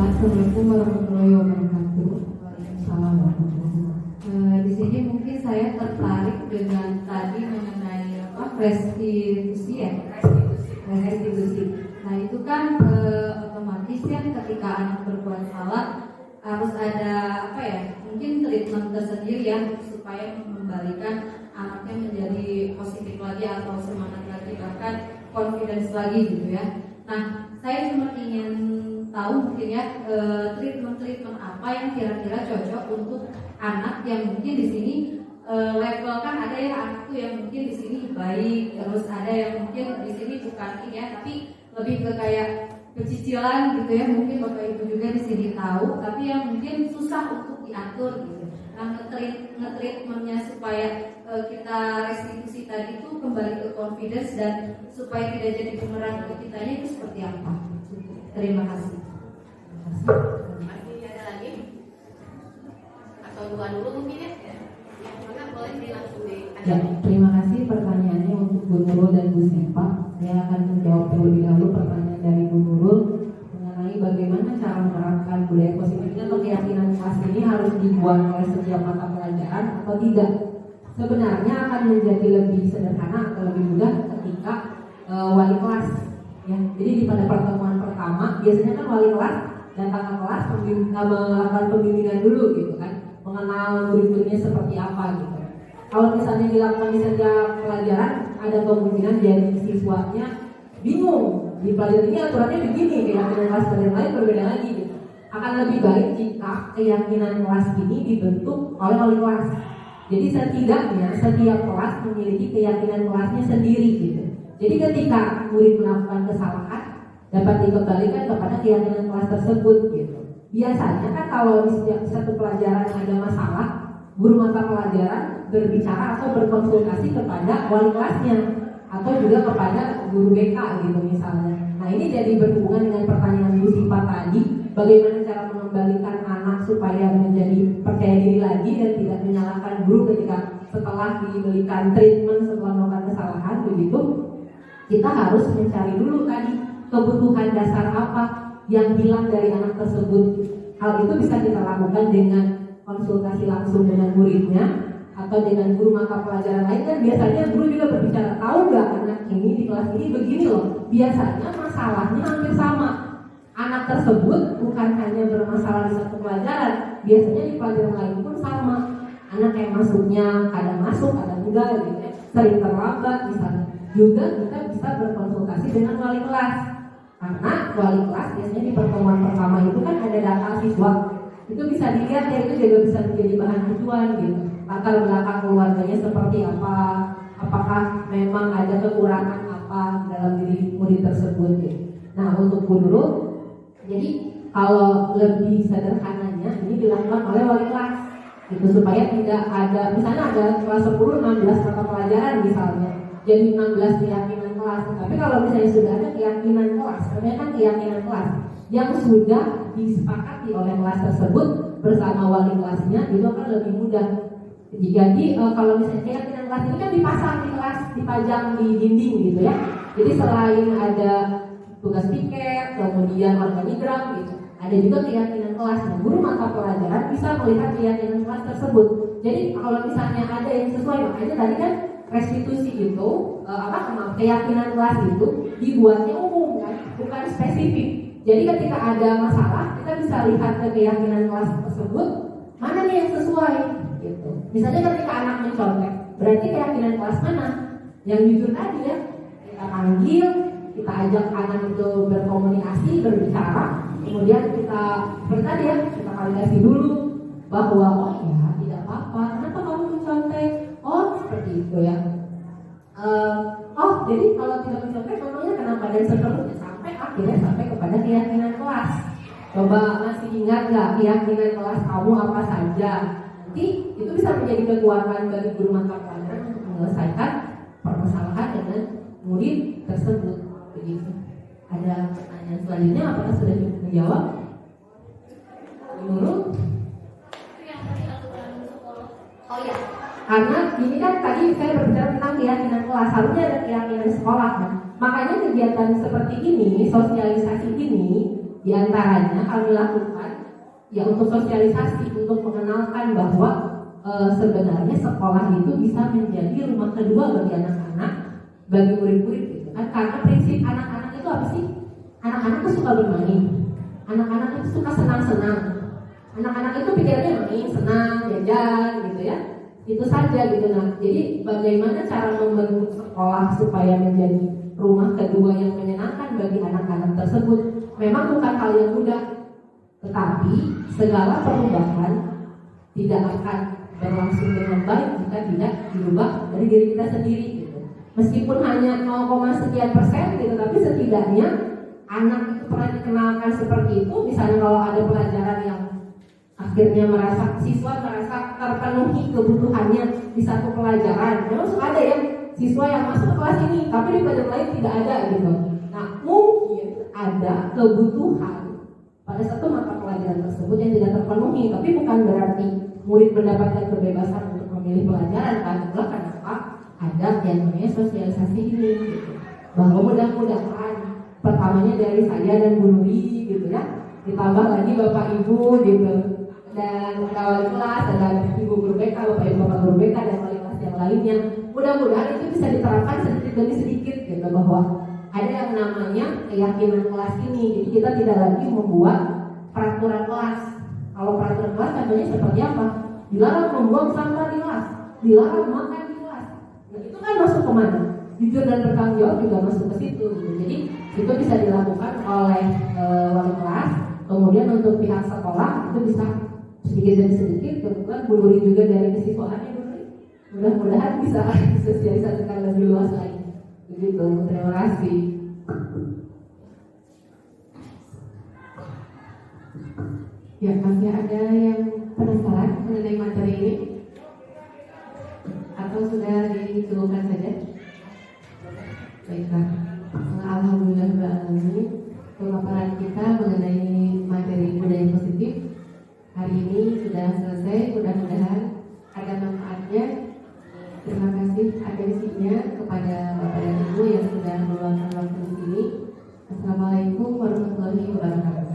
Assalamualaikum warahmatullahi wabarakatuh. Waalaikumsalam warahmatullahi wabarakatuh. Di sini mungkin saya tertarik dengan tadi mengenai restitusi ya. Restitusi. Nah itu kan otomatis kan ketika anak berbuat salah harus ada mungkin treatment tersendiri ya supaya membalikan anaknya menjadi positif lagi atau semangat lagi, bahkan confidence lagi gitu ya. Nah saya cuma ingin tahu mungkin ya treatment apa yang kira-kira cocok untuk anak yang mungkin di sini level kan ada ya anak tuh yang mungkin di sini baik, terus ada yang mungkin di sini bukan ini ya, tapi lebih ke kayak pecicilan gitu ya, mungkin Bapak Ibu juga di sini tahu, tapi yang mungkin susah untuk diatur gitu. Nah nge-treatmentnya supaya kita restitusi tadi itu kembali ke confidence dan supaya tidak jadi bumerang ke kitanya itu seperti apa? Terima kasih. Masih ada lagi? Atau dua dulu mungkin ya? Maka boleh langsung Ya, terima kasih pertanyaannya untuk Bu Nurul dan Bu Sepa. Saya akan menjawab terlebih dahulu pertanyaan dari Bu Nurul mengenai mengenai bagaimana cara menerapkan budaya positif atau keyakinan kelas ini harus dibuat oleh setiap mata pelajaran atau tidak. Sebenarnya akan menjadi lebih sederhana atau lebih mudah ketika wali kelas. Ya, jadi pada pertemuan pertama biasanya kan wali kelas datang ke kelas melakukan pembimbingan dulu gitu kan, mengenal murid-muridnya seperti apa gitu. Kalau misalnya dilakukan di setiap pelajaran, ada kemungkinan jadi siswanya bingung. Di pelajaran ini aturannya begini, keyakinan kelas pelajaran lain berbeda lagi gitu. Akan lebih baik jika keyakinan kelas ini dibentuk oleh wali kelas. Jadi setidaknya setiap kelas memiliki keyakinan kelasnya sendiri gitu. Jadi ketika murid melakukan kesalahan dapat dikembalikan kepada keyakinan kelas tersebut gitu. Biasanya kan kalau di setiap satu pelajaran ada masalah, guru mata pelajaran berbicara atau berkonsultasi kepada wali kelasnya atau juga kepada guru BK gitu misalnya. Nah ini jadi berhubungan dengan pertanyaan Bu Sipa tadi, bagaimana cara mengembalikan anak supaya menjadi percaya diri lagi dan tidak menyalahkan guru ketika setelah diberikan treatment setelah melakukan kesalahan begitu. Kita harus mencari dulu tadi kebutuhan dasar apa yang hilang dari anak tersebut. Hal itu bisa kita lakukan dengan konsultasi langsung dengan muridnya atau dengan guru mata pelajaran lain. Kan biasanya guru juga berbicara, tahu nggak anak ini di kelas ini begini loh. Biasanya masalahnya hampir sama. Anak tersebut bukan hanya bermasalah di satu pelajaran, biasanya di pelajaran lain pun sama. Anak yang masuknya kadang masuk, kadang enggak gitu ya. Sering terlambat misalnya. Juga kita bisa berkonsultasi dengan wali kelas. Karena wali kelas biasanya di pertemuan pertama itu kan ada data siswa. Itu bisa dilihat ya, itu juga bisa menjadi bahan acuan gitu. Latar belakang keluarganya seperti apa, apakah memang ada kekurangan apa dalam diri murid tersebut gitu. Nah untuk guru, jadi kalau lebih sederhananya ini dilakukan oleh wali kelas gitu, supaya tidak ada, misalnya ada kelas 10, 16 mata pelajaran misalnya, jadi 16 keyakinan kelas. Tapi kalau misalnya sudah ada keyakinan kelas, sebenarnya kan keyakinan kelas yang sudah disepakati oleh kelas tersebut bersama wali kelasnya, itu akan lebih mudah. Jadi kalau misalnya keyakinan kelas ini kan dipasang di kelas, dipajang di dinding gitu ya. Jadi selain ada tugas piket, kemudian organigram gitu, ada juga keyakinan kelas. Nah, guru mata pelajaran bisa melihat keyakinan kelas tersebut. Jadi kalau misalnya ada yang sesuai, makanya tadi kan restitusi itu keyakinan kelas itu dibuatnya umum kan, bukan spesifik. Jadi ketika ada masalah, kita bisa lihat ke keyakinan kelas tersebut, mana nih yang sesuai gitu. Misalnya ketika anak mencontek, berarti keyakinan kelas mana? Yang jujur tadi ya, kita panggil, kita ajak anak itu berkomunikasi, berbicara, kemudian kita bertanya ya, kita validasi dulu bahwa oh ya tidak apa-apa, kenapa kamu mencontek? Oh seperti itu ya. Oh jadi kalau tidak mencontek memangnya kenapa, dan seterusnya sampai akhirnya sampai kepada keyakinan kelas. Coba masih ingat nggak keyakinan kelas kamu apa saja? Nanti itu bisa menjadi kekuatan bagi guru mata pelajaran untuk menyelesaikan permasalahan dengan murid tersebut. Begitu. Ada pertanyaan selanjutnya, apakah sudah menjawab? Menurut? Oh ya, karena ini kan tadi saya berbicara tentang keyakinan kelas, harusnya ada keyakinan sekolah kan. Makanya kegiatan seperti ini, sosialisasi ini, diantaranya kami lakukan ya untuk sosialisasi, untuk mengenalkan bahwa sebenarnya sekolah itu bisa menjadi rumah kedua bagi anak-anak, bagi murid-murid gitu kan. Karena prinsip anak-anak itu apa sih? Anak-anak itu suka bermain, anak-anak itu suka senang-senang, anak-anak itu pikirannya main, senang, jajan gitu ya. Itu saja gitu. Nah, jadi bagaimana cara membentuk sekolah supaya menjadi rumah kedua yang menyenangkan bagi anak-anak tersebut memang bukan hal yang mudah. Tetapi segala perubahan tidak akan berlangsung dengan baik jika tidak dirubah dari diri kita sendiri gitu. Meskipun hanya 0,sekian% gitu, tapi setidaknya anak itu pernah dikenalkan seperti itu. Misalnya kalau ada pelajaran yang akhirnya siswa merasa terpenuhi kebutuhannya di satu pelajaran, memang suka ada ya siswa yang masuk ke kelas ini tapi di pelajaran lain tidak ada gitu. Nah mungkin ada kebutuhan pada satu mata pelajaran tersebut yang tidak terpenuhi, tapi bukan berarti murid mendapatkan kebebasan untuk memilih pelajaran kan. Itulah kenapa ada yang namanya sosialisasi ini gitu. Bahwa mudah-mudahan pertamanya dari saya dan Bu Nuri gitu ya, ditambah lagi Bapak Ibu gitu, dan wali kelas, ada Ibu Guru BK, Bapak Ibu Bapak Guru BK, dan wali kelas yang lainnya. Mudah-mudahan itu bisa diterapkan sedikit demi sedikit gitu, bahwa ada yang namanya keyakinan kelas ini. Jadi kita tidak lagi membuat peraturan kelas. Kalau peraturan kelas contohnya seperti apa? Dilarang membuang sampah di kelas, dilarang makan di kelas. Nah itu kan masuk kemana? Jujur dan bertanggung jawab juga masuk ke situ gitu. Jadi itu bisa dilakukan oleh wali kelas. Kemudian untuk pihak sekolah itu bisa sedikit demi sedikit. Kemudian Bu Nuri juga dari kesiswaannya Bu Nuri, mudah-mudahan bisa sosialisasikan lebih luas lagi. Begitu, terima kasih. Ya, masih ada yang penasaran mengenai materi ini? Atau sudah dicukupkan saja? Baiklah, alhamdulillah pemaparan kita mengenai materi budaya positif hari ini sudah selesai. Mudah-mudahan ada manfaatnya. Terima kasih atensinya kepada Bapak dan Ibu yang sudah meluangkan waktu di sini. Assalamualaikum warahmatullahi wabarakatuh.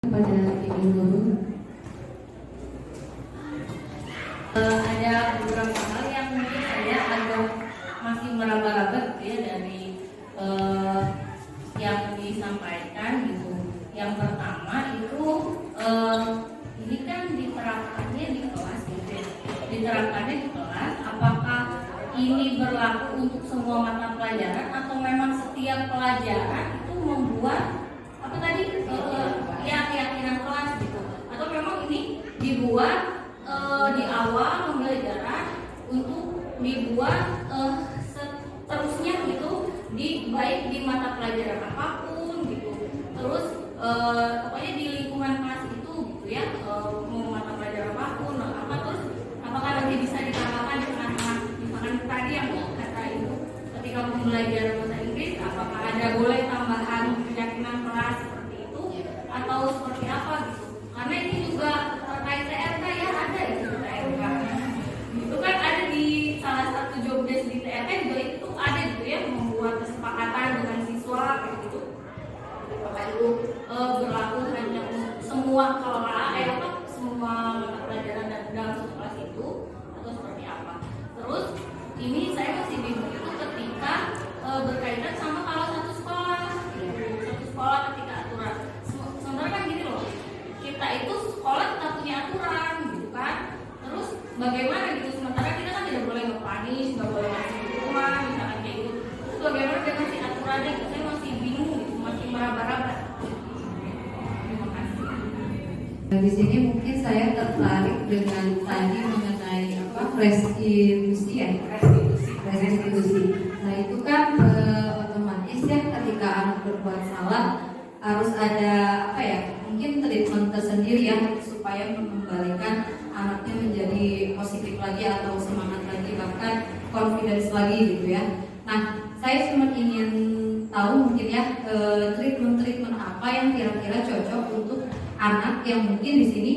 Pada Ibu Guru, ada beberapa hal yang mungkin saya agak masih meraba-raba gitu ya dari yang disampaikan gitu. Yang pertama itu ini kan diterapkannya di kelas gitu ya. Diterapkannya di kelas, apakah ini berlaku untuk semua mata pelajaran atau memang setiap pelajaran itu membuat apa tadi ya keyakinan kelas gitu, atau memang ini dibuat di awal pembelajaran untuk dibuat seterusnya gitu baik di mata pelajaran apapun gitu, terus pokoknya di lingkungan kelas itu gitu ya, mau mata pelajaran apapun apa, terus apakah nanti bisa ditambahkan dengan misalkan tadi yang kata itu ketika pembelajaran bahasa Inggris, apakah ada boleh tambahan keyakinan kelas seperti itu atau seperti apa gitu, karena ini juga terkait TRK ya, ada itu TRK itu kan ada di salah satu job desk di TRK juga itu ada gitu ya, membuat kesepakatan dengan siswa kayak gitu, apakah itu berlaku hanya untuk semua semua mata pelajaran dan dalam satu kelas itu atau seperti apa. Terus ini saya masih bingung itu ketika berkaitan sama kalau satu sekolah ketika aturan sebenarnya kan gini loh, kita itu sekolah tetap punya aturan gitu kan, terus bagaimana gitu, sementara kita kan tidak boleh nge-punish, nggak boleh ngasih hukuman misalkan kayak gitu, terus bagaimana dengan si aturannya gitu, saya masih bingung gitu, masih meraba-raba. Terima kasih. Di sini mungkin saya tertarik dengan tadi mengenai restitusi ya, restitusi. Nah itu kan otomatis ya, ketika anak berbuat salah harus ada mungkin treatment tersendiri ya, supaya mengembalikan anaknya menjadi positif lagi atau semangat lagi, bahkan confidence lagi gitu ya. Nah saya cuma ingin tahu mungkin ya treatment apa yang kira-kira cocok untuk anak yang mungkin di sini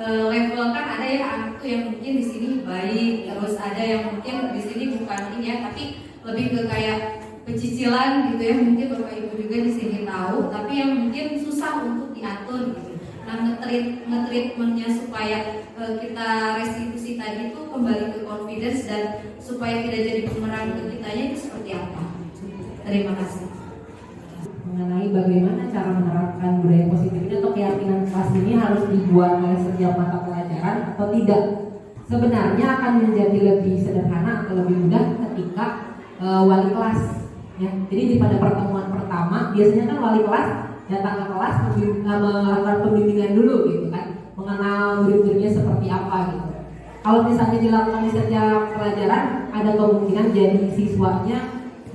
level kan ada ya, anak tuh yang mungkin di sini baik, terus ada yang mungkin di sini bukan ini ya, tapi lebih ke kayak pecicilan gitu ya, mungkin Bapak Ibu juga di sini tahu, tapi yang mungkin susah untuk diatur gitu. Nah nge-treatmentnya supaya kita restitusi tadi itu kembali ke confidence dan supaya tidak jadi bumerang ke kitanya, itu seperti apa? Terima kasih. Mengenai bagaimana cara menerapkan budaya positif ini atau keyakinan kelas ini harus dibuat oleh setiap mata pelajaran atau tidak, sebenarnya akan menjadi lebih sederhana atau lebih mudah ketika wali kelas ya. Jadi pada pertemuan pertama biasanya kan wali kelas datang ke kelas melakukan pembimbingan dulu gitu kan, mengenal murid-muridnya seperti apa gitu. Kalau misalnya dilakukan di setiap pelajaran, ada kemungkinan jadi siswanya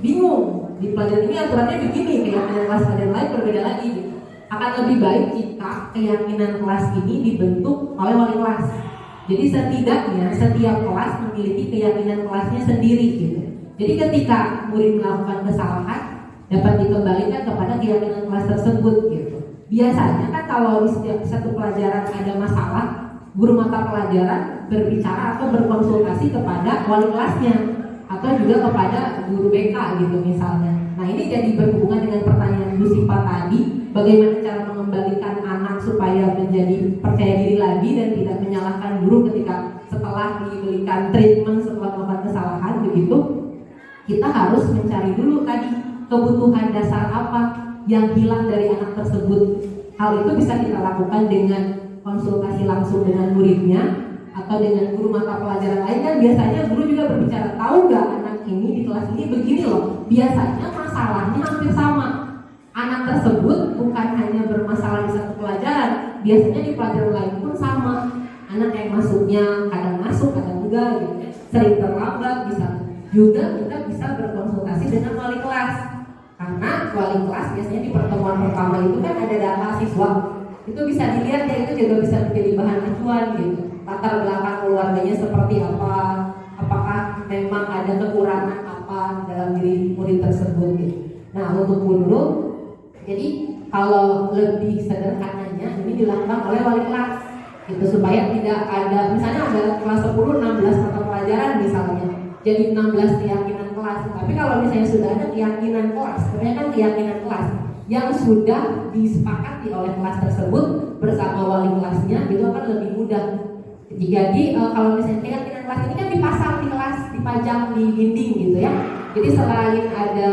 bingung, di pelajaran ini aturannya begini, keyakinan kelas pelajaran lain berbeda lagi gitu. Akan lebih baik jika keyakinan kelas ini dibentuk oleh wali kelas. Jadi setidaknya setiap kelas memiliki keyakinan kelasnya sendiri gitu. Jadi ketika murid melakukan kesalahan dapat dikembalikan kepada keyakinan kelas tersebut gitu. Biasanya kan kalau di setiap satu pelajaran ada masalah, guru mata pelajaran berbicara atau berkonsultasi kepada wali kelasnya atau juga kepada guru BK gitu misalnya. Nah ini jadi berhubungan dengan pertanyaan Bu Sipa tadi, bagaimana cara mengembalikan anak supaya menjadi percaya diri lagi dan tidak menyalahkan guru ketika setelah diberikan treatment setelah melakukan kesalahan begitu. Kita harus mencari dulu tadi kebutuhan dasar apa yang hilang dari anak tersebut. Hal itu bisa kita lakukan dengan konsultasi langsung dengan muridnya atau dengan guru mata pelajaran lain. Kan biasanya guru juga berbicara, tahu nggak anak ini di kelas ini begini loh, biasanya masalahnya hampir sama. Anak tersebut bukan hanya bermasalah di satu pelajaran, biasanya di pelajaran lain pun sama. Anak yang masuknya kadang masuk kadang enggak gitu, sering terlambat. Bisa juga kita bisa berkonsultasi dengan wali kelas, karena wali kelas biasanya di pertemuan pertama itu kan ada data siswa, itu bisa dilihat ya, itu juga bisa menjadi bahan acuan gitu. Latar belakang keluarganya seperti apa, apakah memang ada kekurangan apa dalam diri murid tersebut gitu. Nah untuk guru, jadi kalau lebih sederhananya ini dilakukan oleh wali kelas gitu, supaya tidak ada, misalnya ada kelas 10 16 mata pelajaran misalnya, jadi 16 keyakinan kelas. Tapi kalau misalnya sudah ada keyakinan kelas, kebanyakan keyakinan kelas yang sudah disepakati oleh kelas tersebut bersama wali kelasnya, itu akan lebih mudah. Jadi kalau misalnya keyakinan kelas ini kan dipasang di kelas, dipajang di dinding gitu ya. Jadi selain ada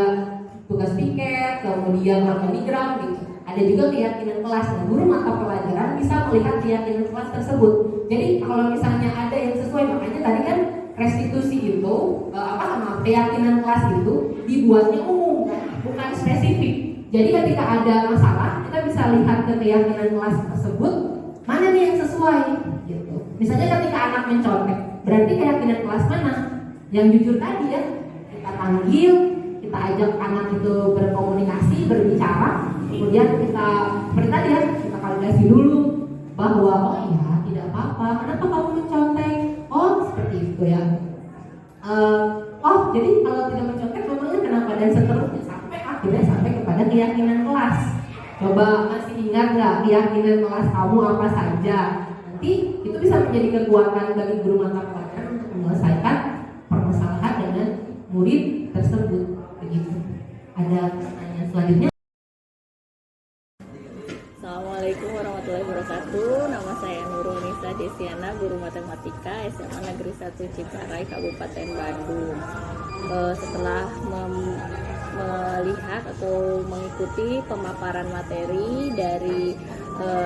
tugas piket, kemudian organigram gitu, ada juga keyakinan kelas. Nah, guru mata pelajaran bisa melihat keyakinan kelas tersebut. Jadi kalau misalnya ada yang sesuai, makanya tadi kan restitusi itu keyakinan kelas itu dibuatnya umum, bukan spesifik. Jadi ketika ada masalah, kita bisa lihat ke keyakinan kelas tersebut, mana nih yang sesuai gitu. Misalnya ketika anak mencontek, berarti keyakinan kelas mana? Yang jujur tadi ya, kita panggil, kita ajak anak itu berkomunikasi, berbicara, kemudian kita seperti tadi ya, kita validasi dulu bahwa oh iya tidak apa-apa, kenapa kamu mencontek? Oh seperti itu ya. Oh jadi kalau tidak mencontek memangnya kenapa, dan seterusnya sampai akhirnya sampai kepada keyakinan kelas. Coba masih ingat nggak keyakinan kelas kamu apa saja? Nanti itu bisa menjadi kekuatan bagi guru mata pelajaran untuk menyelesaikan permasalahan dengan murid tersebut. Begitu. Ada pertanyaan selanjutnya? Assalamualaikum warahmatullahi wabarakatuh. Nama saya Nurul Nisa Desiana, guru matematika SMA Negeri 1 Ciparai, Kabupaten Bandung. Setelah melihat atau mengikuti pemaparan materi dari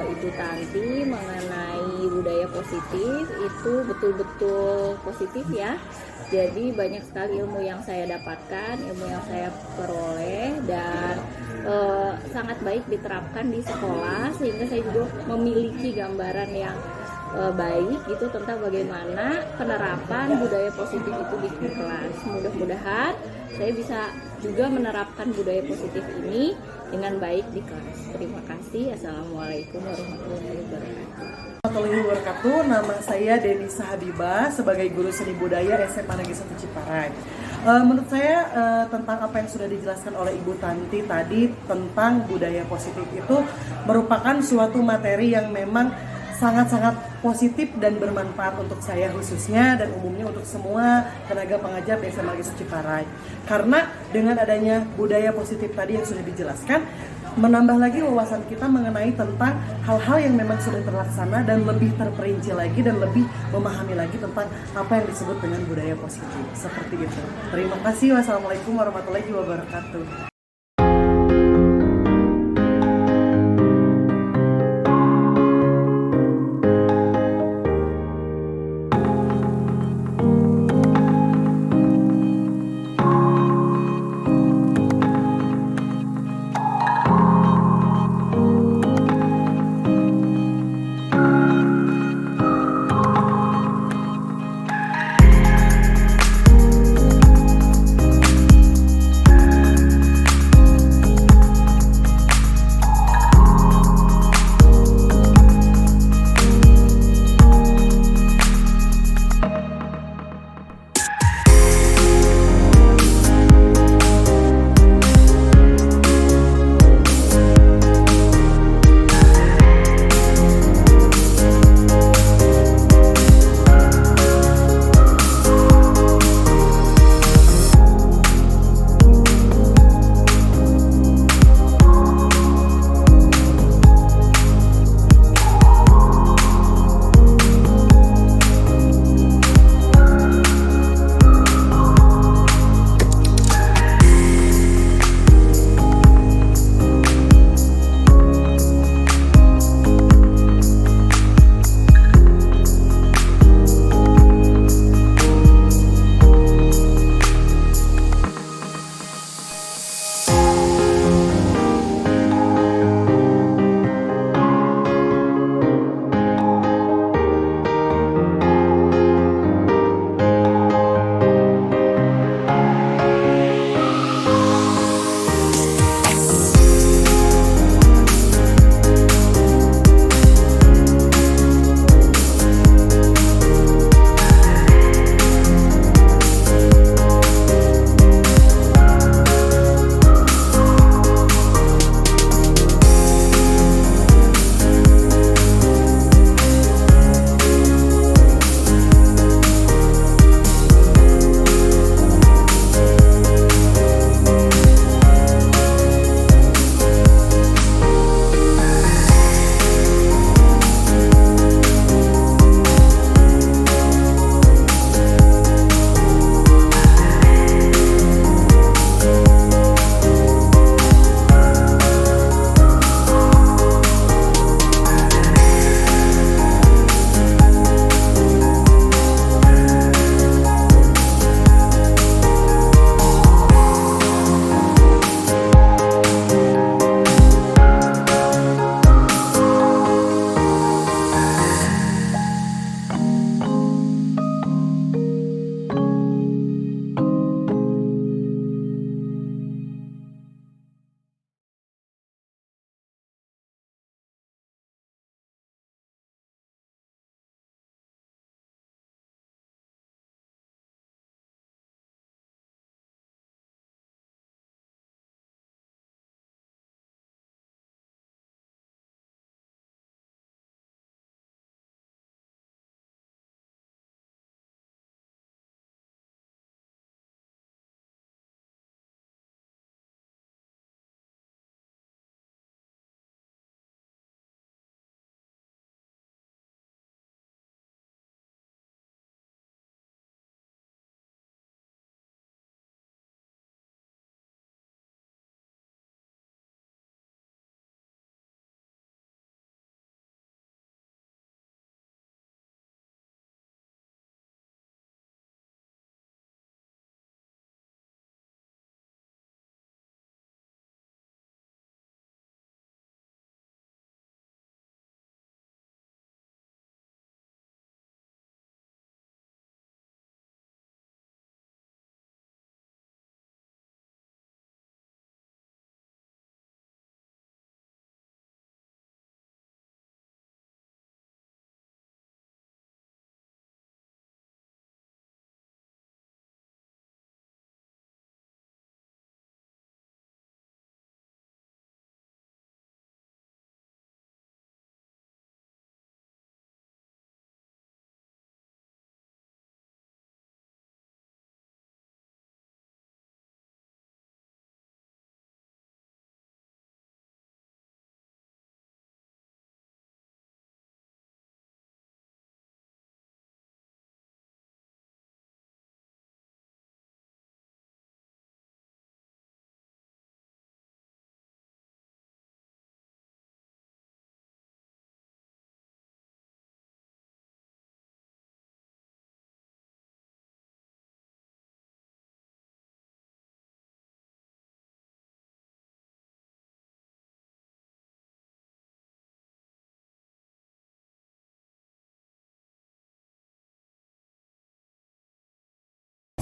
Ibu Tanti mengenai budaya positif, itu betul-betul positif ya. Jadi banyak sekali ilmu yang saya dapatkan, ilmu yang saya peroleh, dan sangat baik diterapkan di sekolah, sehingga saya juga memiliki gambaran yang baik gitu tentang bagaimana penerapan budaya positif itu di kelas. Mudah-mudahan saya bisa juga menerapkan budaya positif ini dengan baik di kelas. Terima kasih. Assalamualaikum warahmatullahi wabarakatuh. Nama saya Denisa Habibah sebagai guru seni budaya SMA Negeri 1 Ciparai. Menurut saya tentang apa yang sudah dijelaskan oleh Ibu Tanti tadi tentang budaya positif itu merupakan suatu materi yang memang sangat-sangat positif dan bermanfaat untuk saya khususnya, dan umumnya untuk semua tenaga pengajar di SMA Negeri 1 Ciparai. Karena dengan adanya budaya positif tadi yang sudah dijelaskan, menambah lagi wawasan kita mengenai tentang hal-hal yang memang sudah terlaksana dan lebih terperinci lagi dan lebih memahami lagi tentang apa yang disebut dengan budaya positif. Seperti itu. Terima kasih. Wassalamualaikum warahmatullahi wabarakatuh.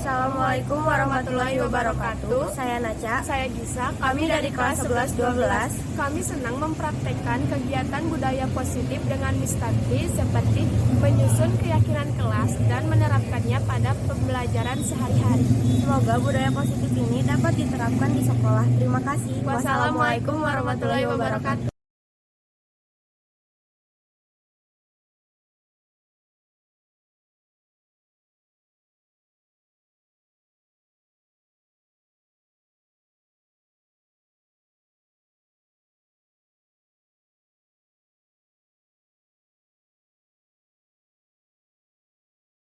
Wassalamualaikum warahmatullahi wabarakatuh. Saya Naca. Saya Gisa. Kami dari kelas 11-12. Kami senang mempraktekkan kegiatan budaya positif dengan Miss Tanti seperti menyusun keyakinan kelas dan menerapkannya pada pembelajaran sehari-hari. Semoga budaya positif ini dapat diterapkan di sekolah. Terima kasih. Wassalamualaikum warahmatullahi wabarakatuh.